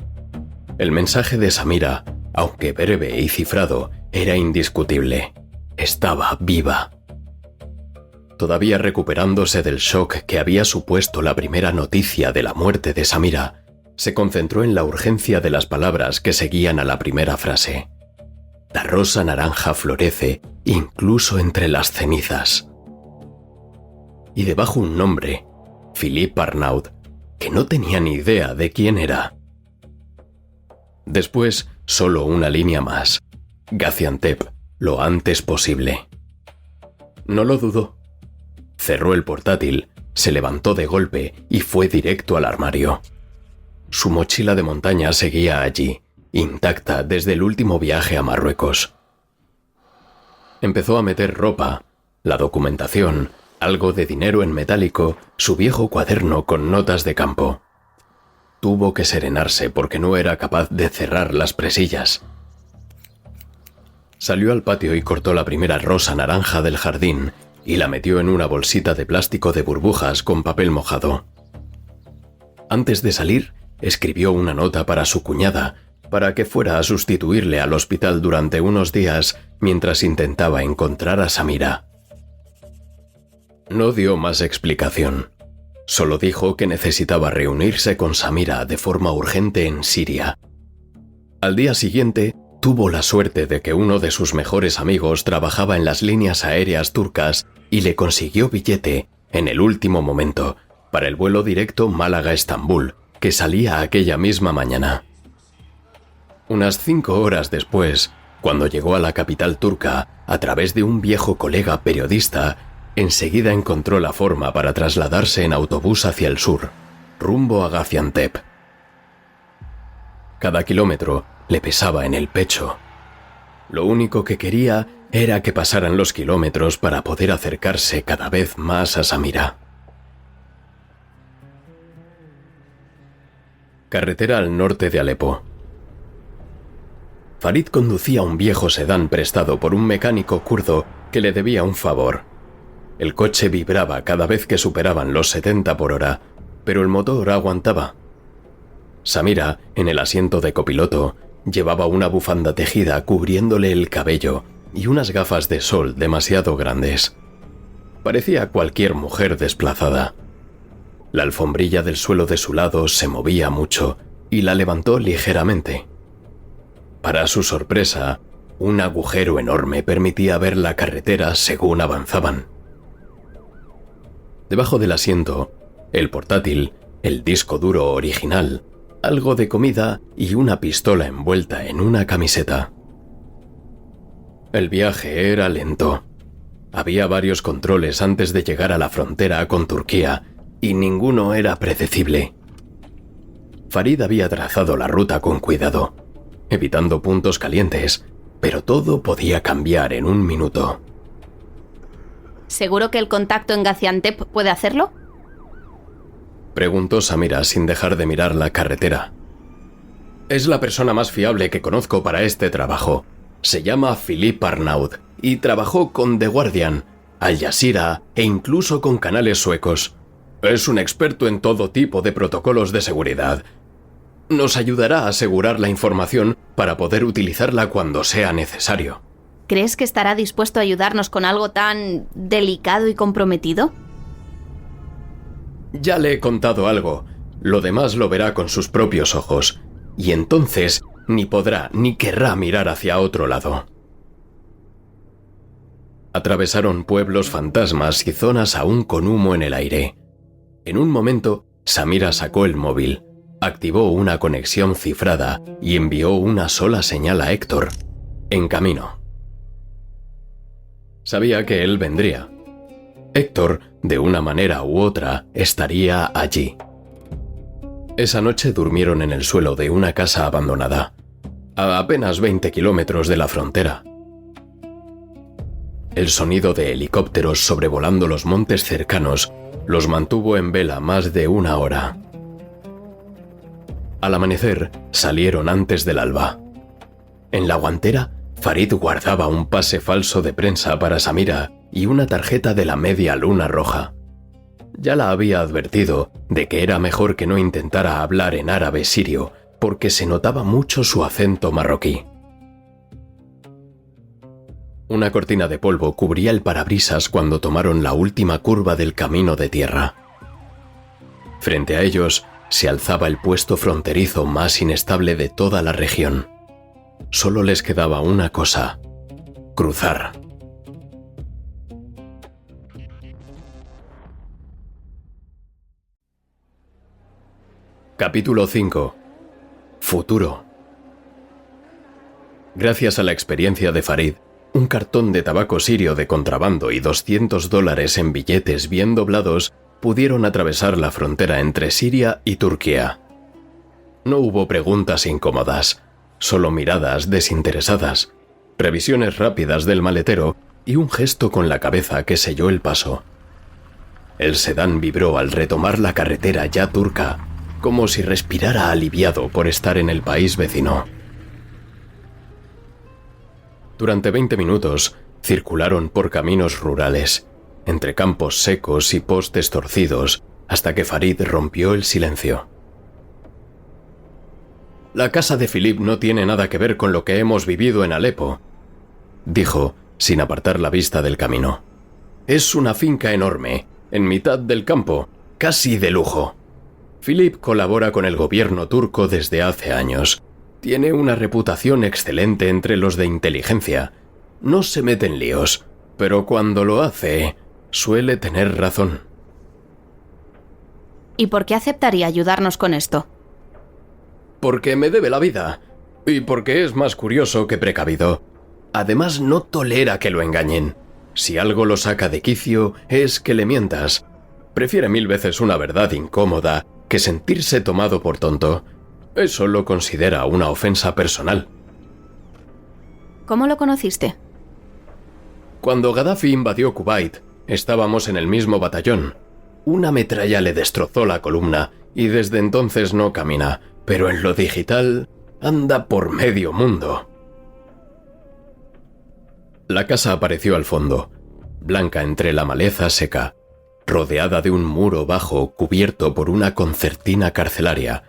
Speaker 1: El mensaje de Samira, aunque breve y cifrado, era indiscutible. Estaba viva. Todavía recuperándose del shock que había supuesto la primera noticia de la muerte de Samira, se concentró en la urgencia de las palabras que seguían a la primera frase. La rosa naranja florece incluso entre las cenizas. Y debajo un nombre, Philippe Arnaud, que no tenía ni idea de quién era. Después, solo una línea más. Gaziantep, lo antes posible. No lo dudó. Cerró el portátil, se levantó de golpe y fue directo al armario. Su mochila de montaña seguía allí, intacta desde el último viaje a Marruecos. Empezó a meter ropa, la documentación, algo de dinero en metálico, su viejo cuaderno con notas de campo. Tuvo que serenarse porque no era capaz de cerrar las presillas. Salió al patio y cortó la primera rosa naranja del jardín y la metió en una bolsita de plástico de burbujas con papel mojado. Antes de salir, escribió una nota para su cuñada, para que fuera a sustituirle al hospital durante unos días mientras intentaba encontrar a Samira. No dio más explicación. Solo dijo que necesitaba reunirse con Samira de forma urgente en Siria. Al día siguiente, tuvo la suerte de que uno de sus mejores amigos trabajaba en las líneas aéreas turcas y le consiguió billete, en el último momento, para el vuelo directo Málaga-Estambul, que salía aquella misma mañana. Unas 5 horas después, cuando llegó a la capital turca, a través de un viejo colega periodista, enseguida encontró la forma para trasladarse en autobús hacia el sur, rumbo a Gaziantep. Cada kilómetro le pesaba en el pecho. Lo único que quería era que pasaran los kilómetros para poder acercarse cada vez más a Samira. Carretera al norte de Alepo. Farid conducía un viejo sedán prestado por un mecánico kurdo que le debía un favor. El coche vibraba cada vez que superaban los 70 por hora, pero el motor aguantaba. Samira, en el asiento de copiloto, llevaba una bufanda tejida cubriéndole el cabello y unas gafas de sol demasiado grandes. Parecía cualquier mujer desplazada. La alfombrilla del suelo de su lado se movía mucho y la levantó ligeramente. Para su sorpresa, un agujero enorme permitía ver la carretera según avanzaban. Debajo del asiento, el portátil, el disco duro original, algo de comida y una pistola envuelta en una camiseta. El viaje era lento. Había varios controles antes de llegar a la frontera con Turquía y ninguno era predecible. Farid había trazado la ruta con cuidado, evitando puntos calientes, pero todo podía cambiar en un minuto.
Speaker 2: ¿Seguro que el contacto en Gaziantep puede hacerlo?
Speaker 1: Preguntó Samira sin dejar de mirar la carretera. Es la persona más fiable que conozco para este trabajo. Se llama Philippe Arnaud y trabajó con The Guardian, Al Jazeera e incluso con canales suecos. Es un experto en todo tipo de protocolos de seguridad. Nos ayudará a asegurar la información para poder utilizarla cuando sea necesario.
Speaker 2: ¿Crees que estará dispuesto a ayudarnos con algo tan delicado y comprometido?
Speaker 1: Ya le he contado algo. Lo demás lo verá con sus propios ojos. Y entonces ni podrá ni querrá mirar hacia otro lado. Atravesaron pueblos fantasmas y zonas aún con humo en el aire. En un momento Samira sacó el móvil, activó una conexión cifrada y envió una sola señal a Héctor: en camino. Sabía que él vendría. Héctor, de una manera u otra, estaría allí. Esa noche durmieron en el suelo de una casa abandonada, a apenas 20 kilómetros de la frontera. El sonido de helicópteros sobrevolando los montes cercanos los mantuvo en vela más de una hora. Al amanecer, salieron antes del alba. En la guantera, Farid guardaba un pase falso de prensa para Samira y una tarjeta de la Media Luna Roja. Ya la había advertido de que era mejor que no intentara hablar en árabe sirio, porque se notaba mucho su acento marroquí. Una cortina de polvo cubría el parabrisas cuando tomaron la última curva del camino de tierra. Frente a ellos se alzaba el puesto fronterizo más inestable de toda la región. Solo les quedaba una cosa: cruzar. Capítulo 5. Futuro. Gracias a la experiencia de Farid, un cartón de tabaco sirio de contrabando y $200 en billetes bien doblados pudieron atravesar la frontera entre Siria y Turquía. No hubo preguntas incómodas, solo miradas desinteresadas, revisiones rápidas del maletero y un gesto con la cabeza que selló el paso. El sedán vibró al retomar la carretera ya turca, como si respirara aliviado por estar en el país vecino. Durante 20 minutos circularon por caminos rurales, entre campos secos y postes torcidos, hasta que Farid rompió el silencio. «La casa de Philippe no tiene nada que ver con lo que hemos vivido en Alepo», dijo, sin apartar la vista del camino. «Es una finca enorme, en mitad del campo, casi de lujo. Philippe colabora con el gobierno turco desde hace años. Tiene una reputación excelente entre los de inteligencia. No se mete en líos, pero cuando lo hace, suele tener razón».
Speaker 2: ¿Y por qué aceptaría ayudarnos con esto?
Speaker 1: «Porque me debe la vida, y porque es más curioso que precavido. Además, no tolera que lo engañen. Si algo lo saca de quicio, es que le mientas. Prefiere 1000 veces una verdad incómoda que sentirse tomado por tonto. Eso lo considera una ofensa personal».
Speaker 2: ¿Cómo lo conociste?
Speaker 1: Cuando Gaddafi invadió Kuwait, estábamos en el mismo batallón. Una metralla le destrozó la columna y desde entonces no camina, pero en lo digital anda por medio mundo. La casa apareció al fondo, blanca entre la maleza seca, rodeada de un muro bajo cubierto por una concertina carcelaria,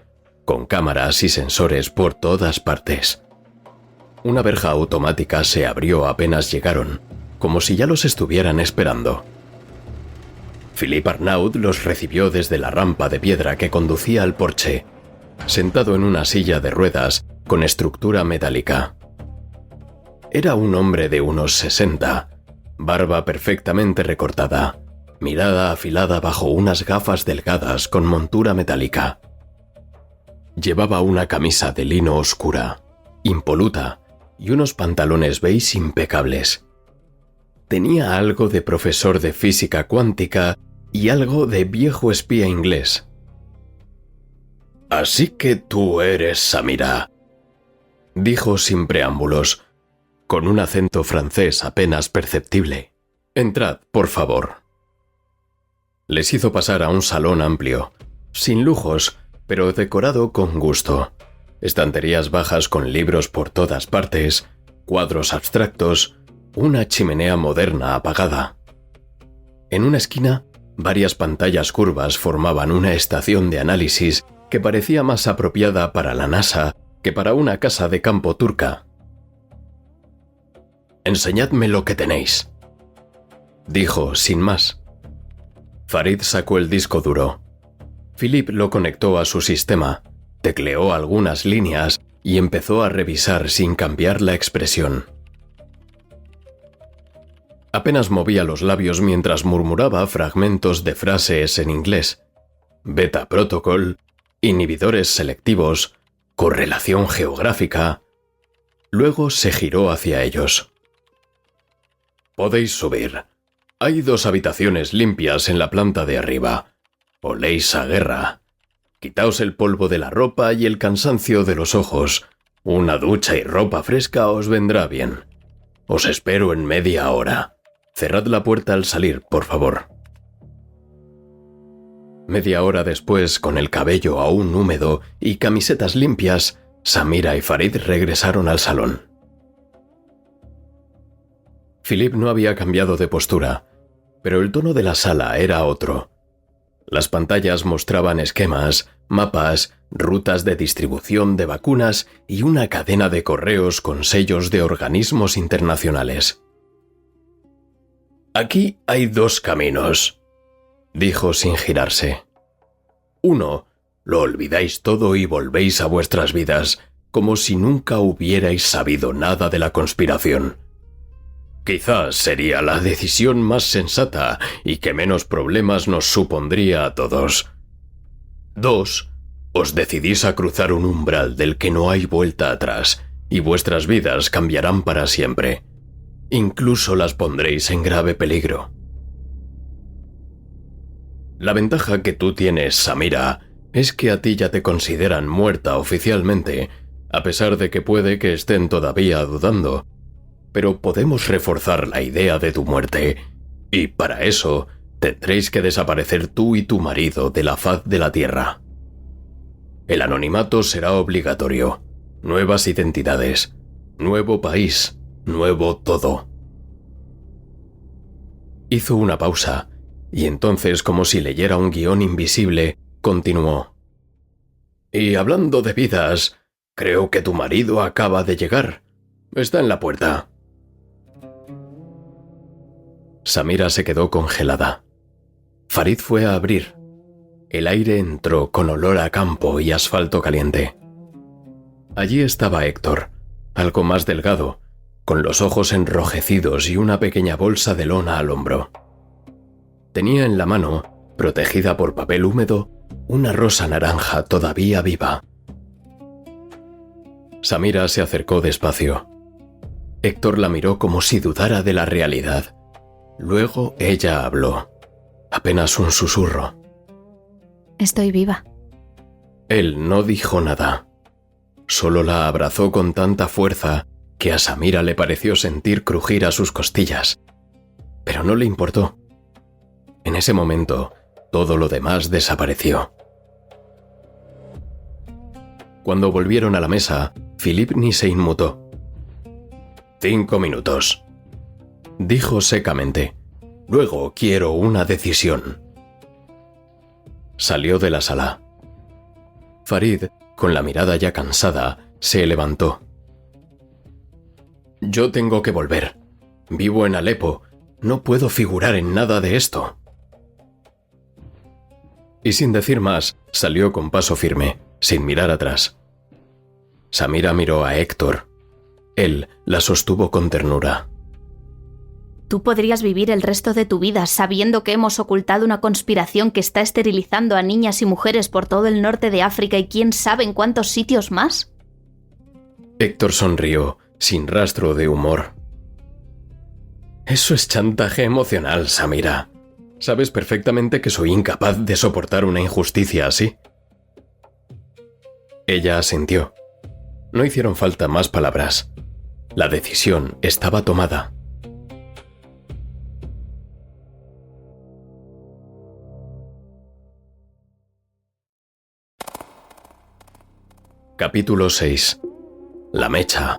Speaker 1: con cámaras y sensores por todas partes. Una verja automática se abrió apenas llegaron, como si ya los estuvieran esperando. Philippe Arnaud los recibió desde la rampa de piedra que conducía al porche, sentado en una silla de ruedas con estructura metálica. Era un hombre de unos 60, barba perfectamente recortada, mirada afilada bajo unas gafas delgadas con montura metálica. Llevaba una camisa de lino oscura, impoluta, y unos pantalones beige impecables. Tenía algo de profesor de física cuántica y algo de viejo espía inglés. «Así que tú eres Samira», dijo sin preámbulos, con un acento francés apenas perceptible. «Entrad, por favor». Les hizo pasar a un salón amplio, sin lujos, pero decorado con gusto. Estanterías bajas con libros por todas partes, cuadros abstractos, una chimenea moderna apagada. En una esquina, varias pantallas curvas formaban una estación de análisis que parecía más apropiada para la NASA que para una casa de campo turca. «Enseñadme lo que tenéis», dijo sin más. Farid sacó el disco duro. Philippe lo conectó a su sistema, tecleó algunas líneas y empezó a revisar sin cambiar la expresión. Apenas movía los labios mientras murmuraba fragmentos de frases en inglés. beta protocol, inhibidores selectivos, correlación geográfica. Luego se giró hacia ellos. Podéis subir. Hay 2 habitaciones limpias en la planta de arriba. Oléis a guerra. Quitaos el polvo de la ropa y el cansancio de los ojos. Una ducha y ropa fresca os vendrá bien. Os espero en media hora. Cerrad la puerta al salir, por favor. Media hora después, con el cabello aún húmedo y camisetas limpias, Samira y Farid regresaron al salón. Philip no había cambiado de postura, pero el tono de la sala era otro. Las pantallas mostraban esquemas, mapas, rutas de distribución de vacunas y una cadena de correos con sellos de organismos internacionales. «Aquí hay 2 caminos», dijo sin girarse. «Uno, lo olvidáis todo y volvéis a vuestras vidas, como si nunca hubierais sabido nada de la conspiración. Quizás sería la decisión más sensata y que menos problemas nos supondría a todos. 2, os decidís a cruzar un umbral del que no hay vuelta atrás y vuestras vidas cambiarán para siempre. Incluso las pondréis en grave peligro. La ventaja que tú tienes, Samira, es que a ti ya te consideran muerta oficialmente, a pesar de que puede que estén todavía dudando. Pero podemos reforzar la idea de tu muerte, y para eso tendréis que desaparecer tú y tu marido de la faz de la Tierra. El anonimato será obligatorio, nuevas identidades, nuevo país, nuevo todo». Hizo una pausa, y entonces, como si leyera un guión invisible, continuó. «Y hablando de vidas, creo que tu marido acaba de llegar. Está en la puerta». Samira se quedó congelada. Farid fue a abrir. El aire entró con olor a campo y asfalto caliente. Allí estaba Héctor, algo más delgado, con los ojos enrojecidos y una pequeña bolsa de lona al hombro. Tenía en la mano, protegida por papel húmedo, una rosa naranja todavía viva. Samira se acercó despacio. Héctor la miró como si dudara de la realidad. Luego ella habló, apenas un susurro.
Speaker 2: Estoy viva.
Speaker 1: Él no dijo nada. Solo la abrazó con tanta fuerza que a Samira le pareció sentir crujir a sus costillas. Pero no le importó. En ese momento, todo lo demás desapareció. Cuando volvieron a la mesa, Philip ni se inmutó. 5 minutos, dijo secamente. Luego quiero una decisión. Salió de la sala. Farid, con la mirada ya cansada, se levantó. Yo tengo que volver. Vivo en Alepo. No puedo figurar en nada de esto. Y sin decir más, salió con paso firme, sin mirar atrás. Samira miró a Héctor. Él la sostuvo con ternura.
Speaker 2: Tú podrías vivir el resto de tu vida sabiendo que hemos ocultado una conspiración que está esterilizando a niñas y mujeres por todo el norte de África y quién sabe en cuántos sitios más.
Speaker 1: Héctor sonrió, sin rastro de humor. Eso es chantaje emocional, Samira. Sabes perfectamente que soy incapaz de soportar una injusticia así. Ella asintió. No hicieron falta más palabras. La decisión estaba tomada. Capítulo 6. La mecha.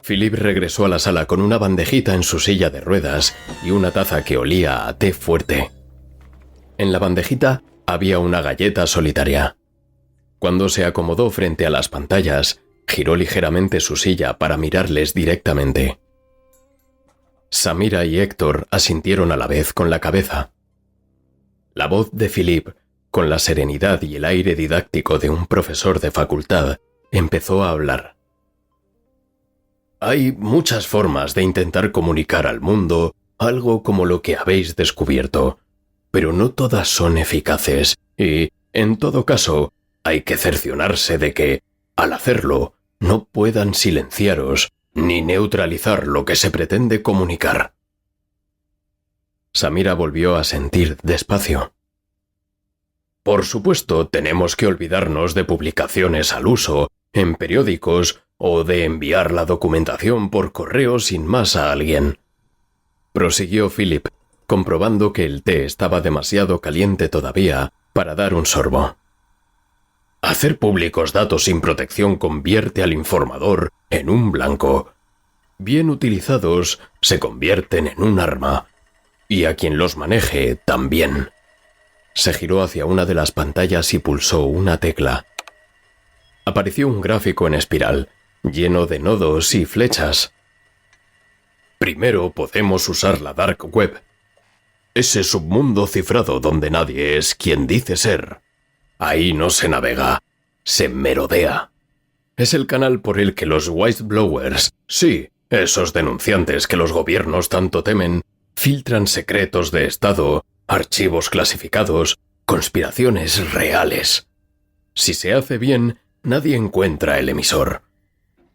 Speaker 1: Philip regresó a la sala con una bandejita en su silla de ruedas y una taza que olía a té fuerte. En la bandejita había una galleta solitaria. Cuando se acomodó frente a las pantallas, giró ligeramente su silla para mirarles directamente. Samira y Héctor asintieron a la vez con la cabeza. La voz de Philip, con la serenidad y el aire didáctico de un profesor de facultad, empezó a hablar. Hay muchas formas de intentar comunicar al mundo algo como lo que habéis descubierto, pero no todas son eficaces y, en todo caso, hay que cerciorarse de que, al hacerlo, no puedan silenciaros ni neutralizar lo que se pretende comunicar. Samira volvió a sentir despacio. Por supuesto, tenemos que olvidarnos de publicaciones al uso, en periódicos, o de enviar la documentación por correo sin más a alguien. Prosiguió Philip, comprobando que el té estaba demasiado caliente todavía para dar un sorbo. Hacer públicos datos sin protección convierte al informador en un blanco. Bien utilizados, se convierten en un arma. Y a quien los maneje, también. Se giró hacia una de las pantallas y pulsó una tecla. Apareció un gráfico en espiral, lleno de nodos y flechas. Primero podemos usar la Dark Web. Ese submundo cifrado donde nadie es quien dice ser. Ahí no se navega, se merodea. Es el canal por el que los whistleblowers, sí, esos denunciantes que los gobiernos tanto temen, filtran secretos de Estado, archivos clasificados, conspiraciones reales. Si se hace bien, nadie encuentra el emisor.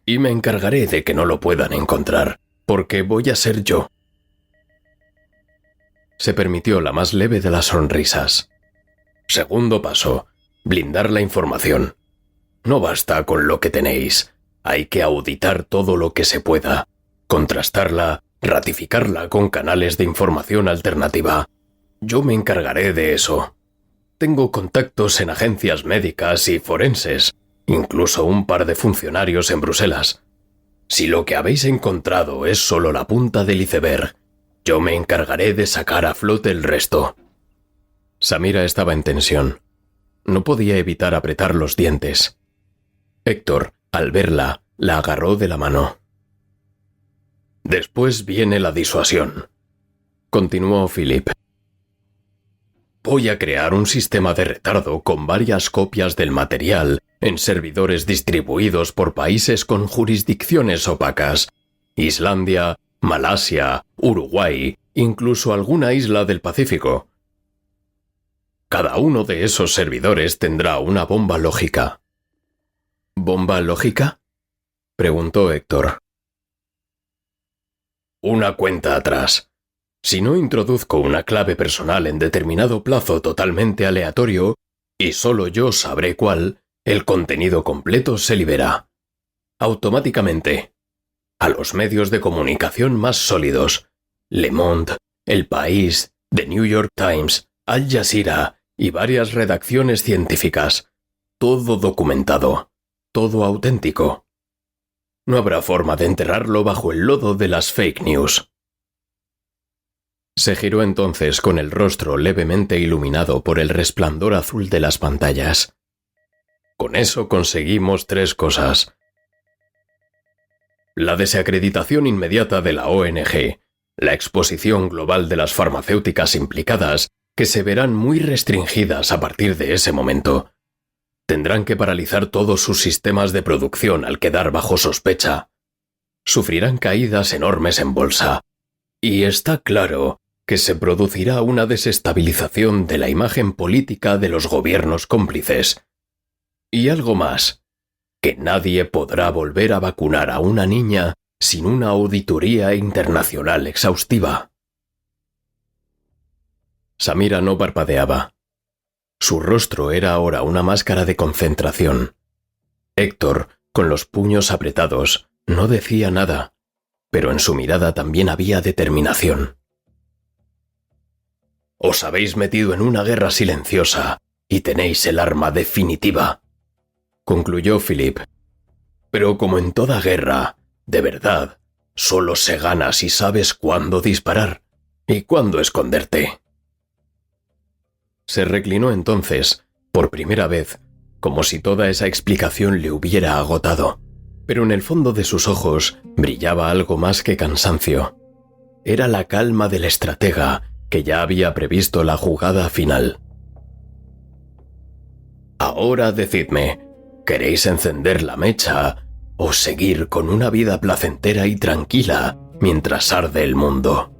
Speaker 1: Y me encargaré de que no lo puedan encontrar, porque voy a ser yo. Se permitió la más leve de las sonrisas. Segundo paso, blindar la información. No basta con lo que tenéis, hay que auditar todo lo que se pueda, contrastarla, ratificarla con canales de información alternativa. Yo me encargaré de eso. Tengo contactos en agencias médicas y forenses, incluso un par de funcionarios en Bruselas. Si lo que habéis encontrado es solo la punta del iceberg, yo me encargaré de sacar a flote el resto. Samira estaba en tensión. No podía evitar apretar los dientes. Héctor, al verla, la agarró de la mano. Después viene la disuasión, continuó Philip. Voy a crear un sistema de retardo con varias copias del material en servidores distribuidos por países con jurisdicciones opacas. Islandia, Malasia, Uruguay, incluso alguna isla del Pacífico. Cada uno de esos servidores tendrá una bomba lógica. ¿Bomba lógica?, preguntó Héctor. Una cuenta atrás. Si no introduzco una clave personal en determinado plazo totalmente aleatorio, y solo yo sabré cuál, el contenido completo se libera. Automáticamente. A los medios de comunicación más sólidos. Le Monde, El País, The New York Times, Al Jazeera y varias redacciones científicas. Todo documentado. Todo auténtico. No habrá forma de enterrarlo bajo el lodo de las fake news. Se giró entonces con el rostro levemente iluminado por el resplandor azul de las pantallas. Con eso conseguimos 3 cosas. La desacreditación inmediata de la ONG, la exposición global de las farmacéuticas implicadas, que se verán muy restringidas a partir de ese momento. Tendrán que paralizar todos sus sistemas de producción al quedar bajo sospecha. Sufrirán caídas enormes en bolsa. Y está claro que se producirá una desestabilización de la imagen política de los gobiernos cómplices. Y algo más, que nadie podrá volver a vacunar a una niña sin una auditoría internacional exhaustiva. Samira no parpadeaba. Su rostro era ahora una máscara de concentración. Héctor, con los puños apretados, no decía nada, pero en su mirada también había determinación. Os habéis metido en una guerra silenciosa y tenéis el arma definitiva, concluyó Philip. Pero como en toda guerra, de verdad, solo se gana si sabes cuándo disparar y cuándo esconderte. Se reclinó entonces, por primera vez, como si toda esa explicación le hubiera agotado, pero en el fondo de sus ojos brillaba algo más que cansancio. Era la calma del estratega que ya había previsto la jugada final. Ahora decidme, ¿queréis encender la mecha o seguir con una vida placentera y tranquila mientras arde el mundo?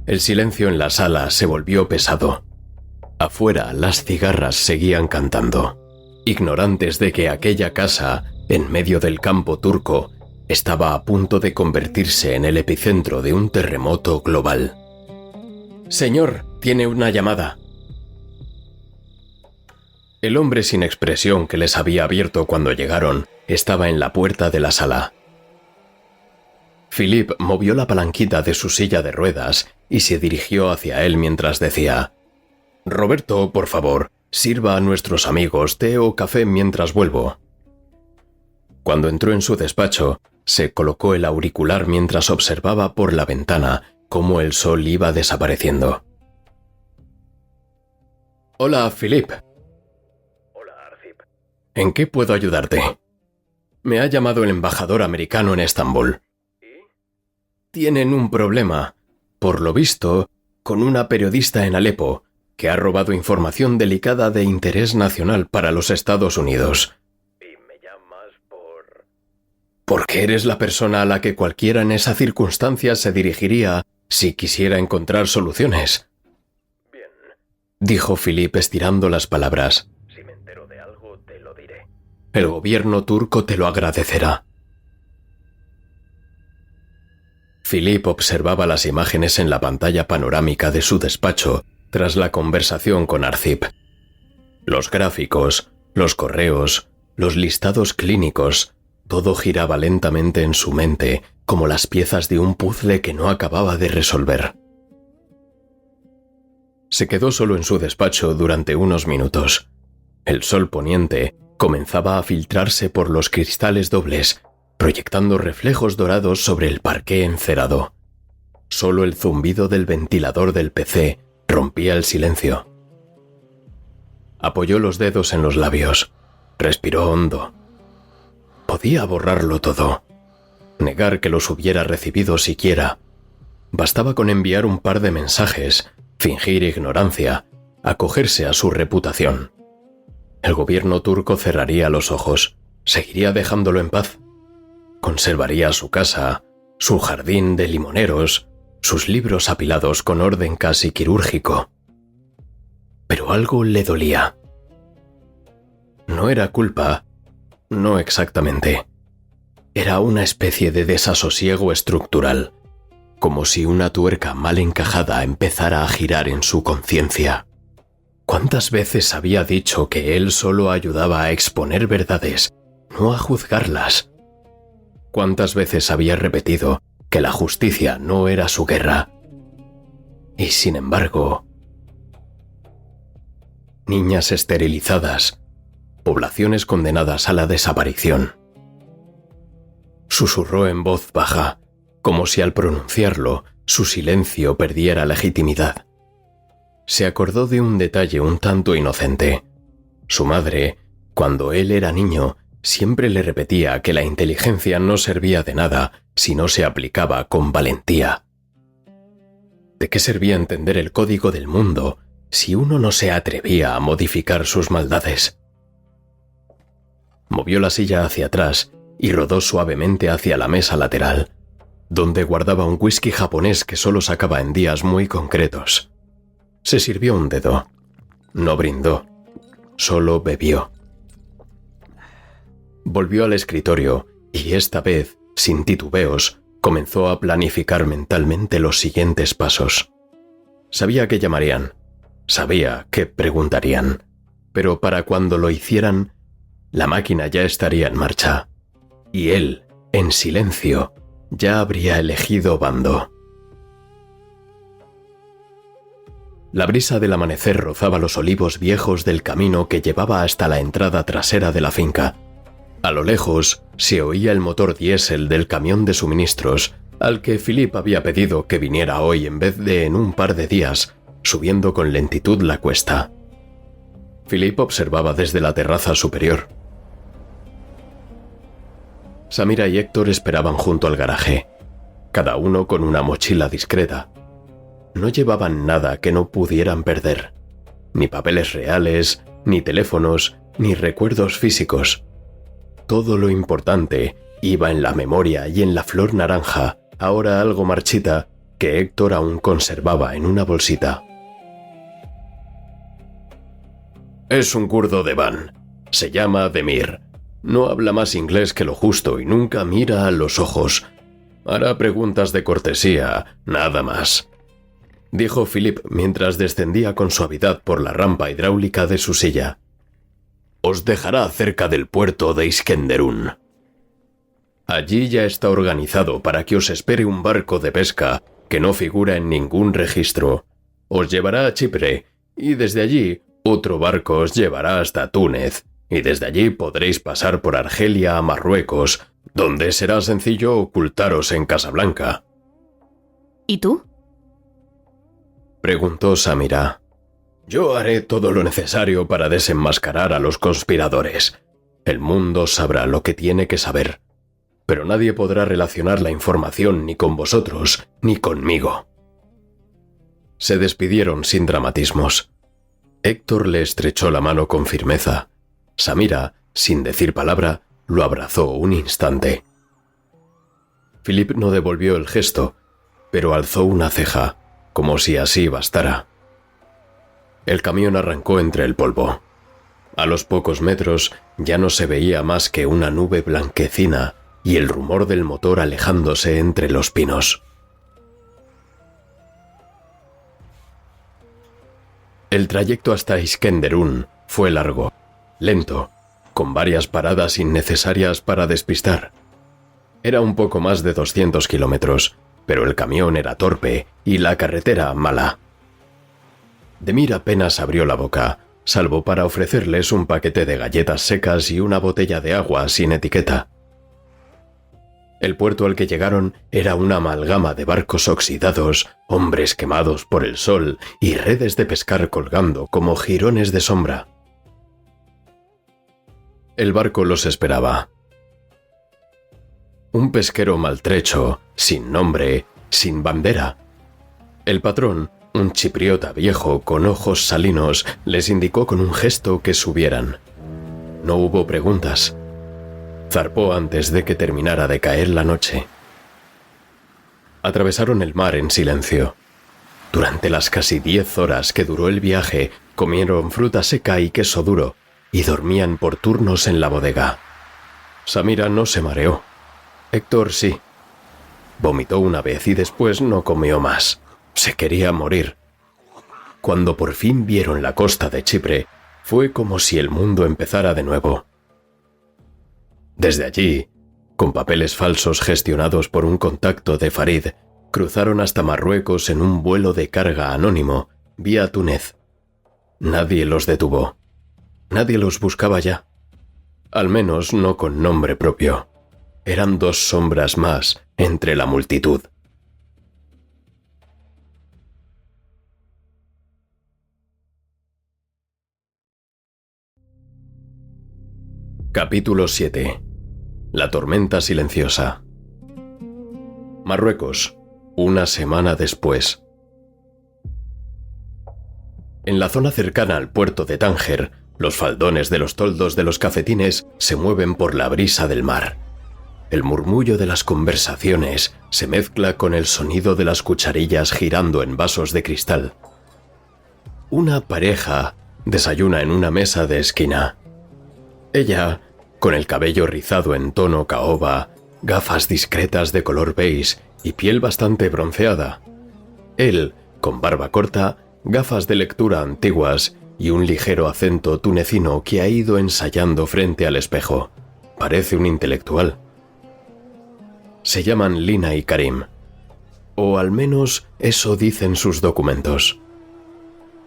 Speaker 1: El silencio en la sala se volvió pesado. Afuera, las cigarras seguían cantando, ignorantes de que aquella casa, en medio del campo turco, estaba a punto de convertirse en el epicentro de un terremoto global. «Señor, tiene una llamada». El hombre sin expresión que les había abierto cuando llegaron estaba en la puerta de la sala. Philip movió la palanquita de su silla de ruedas y se dirigió hacia él mientras decía: «Roberto, por favor, sirva a nuestros amigos té o café mientras vuelvo». Cuando entró en su despacho, se colocó el auricular mientras observaba por la ventana cómo el sol iba desapareciendo. «Hola, Philip».
Speaker 3: Hola, Arcip.
Speaker 1: «¿En qué puedo ayudarte?» «Me ha llamado el embajador americano en Estambul. Tienen un problema, por lo visto, con una periodista en Alepo que ha robado información delicada de interés nacional para los Estados Unidos».
Speaker 3: ¿Y me llamas por...?
Speaker 1: «Porque eres la persona a la que cualquiera en esa circunstancia se dirigiría si quisiera encontrar soluciones»,
Speaker 3: Bien,
Speaker 1: dijo Philip estirando las palabras.
Speaker 3: si me entero de algo te lo diré.
Speaker 1: «El gobierno turco te lo agradecerá». Philip observaba las imágenes en la pantalla panorámica de su despacho tras la conversación con Arcip. Los gráficos, los correos, los listados clínicos, todo giraba lentamente en su mente como las piezas de un puzzle que no acababa de resolver. Se quedó solo en su despacho durante unos minutos. El sol poniente comenzaba a filtrarse por los cristales dobles, proyectando reflejos dorados sobre el parqué encerado. Solo el zumbido del ventilador del PC rompía el silencio. Apoyó los dedos en los labios. Respiró hondo. Podía borrarlo todo. Negar que los hubiera recibido siquiera. Bastaba con enviar un par de mensajes, fingir ignorancia, acogerse a su reputación. El gobierno turco cerraría los ojos, seguiría dejándolo en paz. Conservaría su casa, su jardín de limoneros, sus libros apilados con orden casi quirúrgico. Pero algo le dolía. No era culpa, no exactamente. Era una especie de desasosiego estructural, como si una tuerca mal encajada empezara a girar en su conciencia. ¿Cuántas veces había dicho que él solo ayudaba a exponer verdades, no a juzgarlas? ¿Cuántas veces había repetido que la justicia no era su guerra? Y sin embargo, niñas esterilizadas, poblaciones condenadas a la desaparición. Susurró en voz baja, como si al pronunciarlo su silencio perdiera legitimidad. Se acordó de un detalle un tanto inocente. Su madre, cuando él era niño, siempre le repetía que la inteligencia no servía de nada si no se aplicaba con valentía. ¿De qué servía entender el código del mundo si uno no se atrevía a modificar sus maldades? Movió la silla hacia atrás y rodó suavemente hacia la mesa lateral, donde guardaba un whisky japonés que solo sacaba en días muy concretos. Se sirvió un dedo. No brindó, solo bebió. Volvió al escritorio y esta vez, sin titubeos, comenzó a planificar mentalmente los siguientes pasos. Sabía que llamarían, sabía que preguntarían, pero para cuando lo hicieran, la máquina ya estaría en marcha, y él, en silencio, ya habría elegido bando. La brisa del amanecer rozaba los olivos viejos del camino que llevaba hasta la entrada trasera de la finca. A lo lejos se oía el motor diésel del camión de suministros, al que Philip había pedido que viniera hoy en vez de en un par de días, subiendo con lentitud la cuesta. Philip observaba desde la terraza superior. Samira y Héctor esperaban junto al garaje, cada uno con una mochila discreta. No llevaban nada que no pudieran perder, ni papeles reales, ni teléfonos, ni recuerdos físicos. Todo lo importante iba en la memoria y en la flor naranja, ahora algo marchita, que Héctor aún conservaba en una bolsita. Es un kurdo de Van. Se llama Demir. No habla más inglés que lo justo y nunca mira a los ojos. Hará preguntas de cortesía, nada más, dijo Philip mientras descendía con suavidad por la rampa hidráulica de su silla. Os dejará cerca del puerto de Iskenderun. Allí ya está organizado para que os espere un barco de pesca que no figura en ningún registro. Os llevará a Chipre y desde allí otro barco os llevará hasta Túnez y desde allí podréis pasar por Argelia a Marruecos, donde será sencillo ocultaros en Casablanca.
Speaker 2: ¿Y tú?
Speaker 1: Preguntó Samira. Yo haré todo lo necesario para desenmascarar a los conspiradores. El mundo sabrá lo que tiene que saber, pero nadie podrá relacionar la información ni con vosotros ni conmigo. Se despidieron sin dramatismos. Héctor le estrechó la mano con firmeza. Samira, sin decir palabra, lo abrazó un instante. Philip no devolvió el gesto, pero alzó una ceja, como si así bastara. El camión arrancó entre el polvo. A los pocos metros ya no se veía más que una nube blanquecina y el rumor del motor alejándose entre los pinos. El trayecto hasta Iskenderun fue largo, lento, con varias paradas innecesarias para despistar. Era un poco más de 200 kilómetros, pero el camión era torpe y la carretera mala. Demir apenas abrió la boca, salvo para ofrecerles un paquete de galletas secas y una botella de agua sin etiqueta. El puerto al que llegaron era una amalgama de barcos oxidados, hombres quemados por el sol y redes de pescar colgando como jirones de sombra. El barco los esperaba. Un pesquero maltrecho, sin nombre, sin bandera. El patrón, un chipriota viejo con ojos salinos, les indicó con un gesto que subieran. No hubo preguntas. Zarpó antes de que terminara de caer la noche. Atravesaron el mar en silencio. Durante las casi 10 horas que duró el viaje, comieron fruta seca y queso duro, y dormían por turnos en la bodega. Samira no se mareó. Héctor sí. Vomitó una vez y después no comió más. Se quería morir. Cuando por fin vieron la costa de Chipre, fue como si el mundo empezara de nuevo. Desde allí, con papeles falsos gestionados por un contacto de Farid, cruzaron hasta Marruecos en un vuelo de carga anónimo, vía Túnez. Nadie los detuvo. Nadie los buscaba ya. Al menos no con nombre propio. Eran 2 sombras más entre la multitud. Capítulo 7. La tormenta silenciosa. Marruecos, una semana después. En la zona cercana al puerto de Tánger, los faldones de los toldos de los cafetines se mueven por la brisa del mar. El murmullo de las conversaciones se mezcla con el sonido de las cucharillas girando en vasos de cristal. Una pareja desayuna en una mesa de esquina. Ella, con el cabello rizado en tono caoba, gafas discretas de color beige y piel bastante bronceada. Él, con barba corta, gafas de lectura antiguas y un ligero acento tunecino que ha ido ensayando frente al espejo. Parece un intelectual. Se llaman Lina y Karim. O al menos eso dicen sus documentos.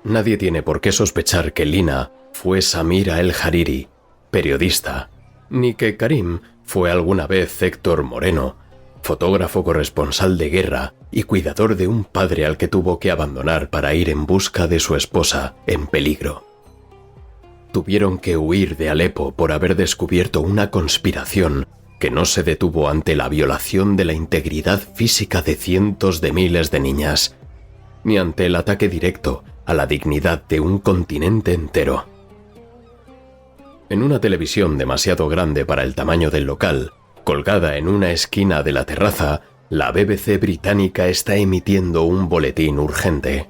Speaker 1: Nadie tiene por qué sospechar que Lina fue Samira El Hariri, periodista, ni que Karim fue alguna vez Héctor Moreno, fotógrafo corresponsal de guerra y cuidador de un padre al que tuvo que abandonar para ir en busca de su esposa en peligro. Tuvieron que huir de Alepo por haber descubierto una conspiración que no se detuvo ante la violación de la integridad física de cientos de miles de niñas, ni ante el ataque directo a la dignidad de un continente entero. En una televisión demasiado grande para el tamaño del local, colgada en una esquina de la terraza, la BBC británica está emitiendo un boletín urgente.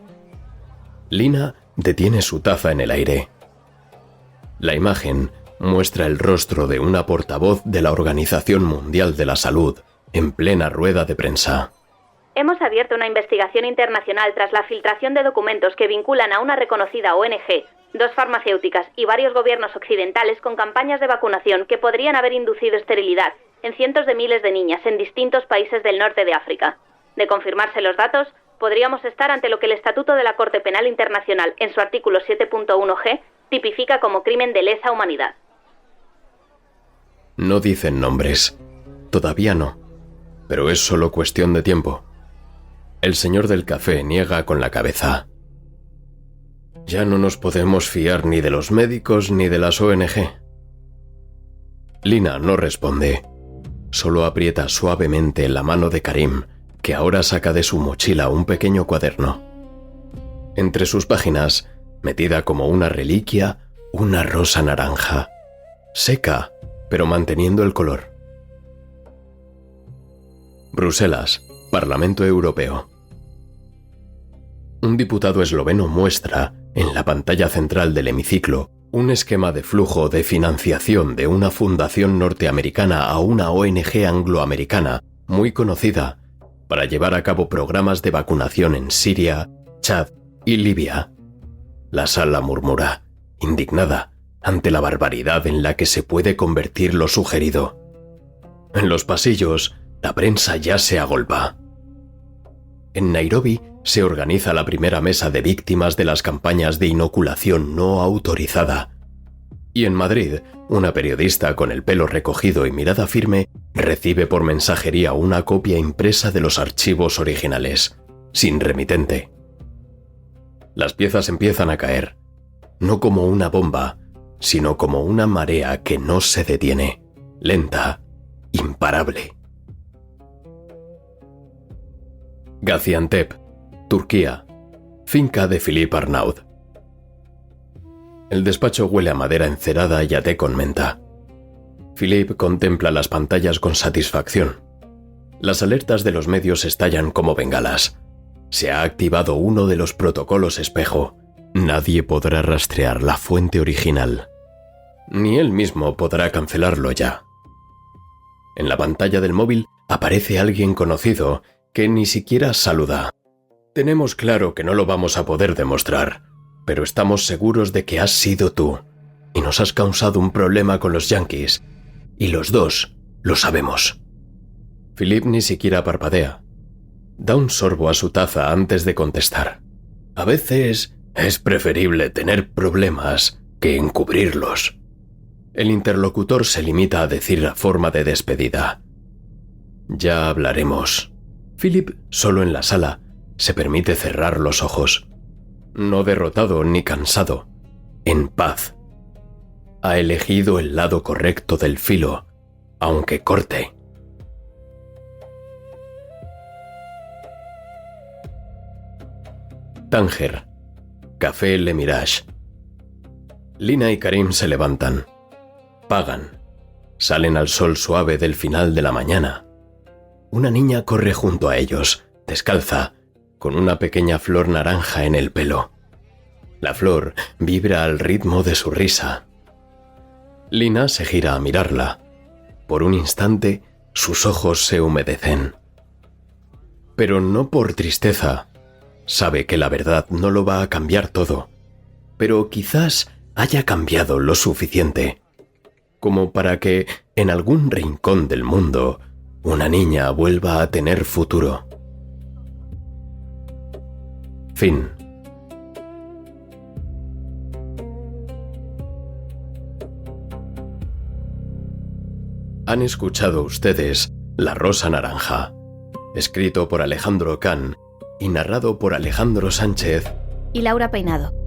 Speaker 1: Lina detiene su taza en el aire. La imagen muestra el rostro de una portavoz de la Organización Mundial de la Salud en plena rueda de prensa.
Speaker 2: Hemos abierto una investigación internacional tras la filtración de documentos que vinculan a una reconocida ONG, 2 farmacéuticas y varios gobiernos occidentales con campañas de vacunación que podrían haber inducido esterilidad en cientos de miles de niñas en distintos países del norte de África. De confirmarse los datos, podríamos estar ante lo que el Estatuto de la Corte Penal Internacional, en su artículo 7.1g, tipifica como crimen de lesa humanidad.
Speaker 1: No dicen nombres. Todavía no. Pero es solo cuestión de tiempo. El señor del café niega con la cabeza. Ya no nos podemos fiar ni de los médicos ni de las ONG. Lina no responde. Solo aprieta suavemente la mano de Karim, que ahora saca de su mochila un pequeño cuaderno. Entre sus páginas, metida como una reliquia, una rosa naranja. Seca, pero manteniendo el color. Bruselas, Parlamento Europeo. Un diputado esloveno muestra, en la pantalla central del hemiciclo, un esquema de flujo de financiación de una fundación norteamericana a una ONG angloamericana muy conocida para llevar a cabo programas de vacunación en Siria, Chad y Libia. La sala murmura, indignada, ante la barbaridad en la que se puede convertir lo sugerido. En los pasillos, la prensa ya se agolpa. En Nairobi se organiza la primera mesa de víctimas de las campañas de inoculación no autorizada. Y en Madrid, una periodista con el pelo recogido y mirada firme recibe por mensajería una copia impresa de los archivos originales, sin remitente. Las piezas empiezan a caer, no como una bomba, sino como una marea que no se detiene, lenta, imparable. Gaziantep, Turquía, finca de Philippe Arnaud. El despacho huele a madera encerada y a té con menta. Philippe contempla las pantallas con satisfacción. Las alertas de los medios estallan como bengalas. Se ha activado uno de los protocolos espejo. Nadie podrá rastrear la fuente original. Ni él mismo podrá cancelarlo ya. En la pantalla del móvil aparece alguien conocido que ni siquiera saluda. Tenemos claro que no lo vamos a poder demostrar, pero estamos seguros de que has sido tú y nos has causado un problema con los yanquis, y los dos lo sabemos. Philippe ni siquiera parpadea. Da un sorbo a su taza antes de contestar. A veces es preferible tener problemas que encubrirlos. El interlocutor se limita a decir a forma de despedida: ya hablaremos. Philippe, solo en la sala, se permite cerrar los ojos. No derrotado ni cansado, en paz. Ha elegido el lado correcto del filo, aunque corte. Tánger, Café Le Mirage. Lina y Karim se levantan. Pagan. Salen al sol suave del final de la mañana. Una niña corre junto a ellos, descalza, con una pequeña flor naranja en el pelo. La flor vibra al ritmo de su risa. Lina se gira a mirarla. Por un instante, sus ojos se humedecen. Pero no por tristeza. Sabe que la verdad no lo va a cambiar todo, pero quizás haya cambiado lo suficiente como para que, en algún rincón del mundo, una niña vuelva a tener futuro. Fin. Han escuchado ustedes La Rosa Naranja, escrito por Alejandro Can y narrado por Alejandro Sánchez
Speaker 2: y Laura Peinado.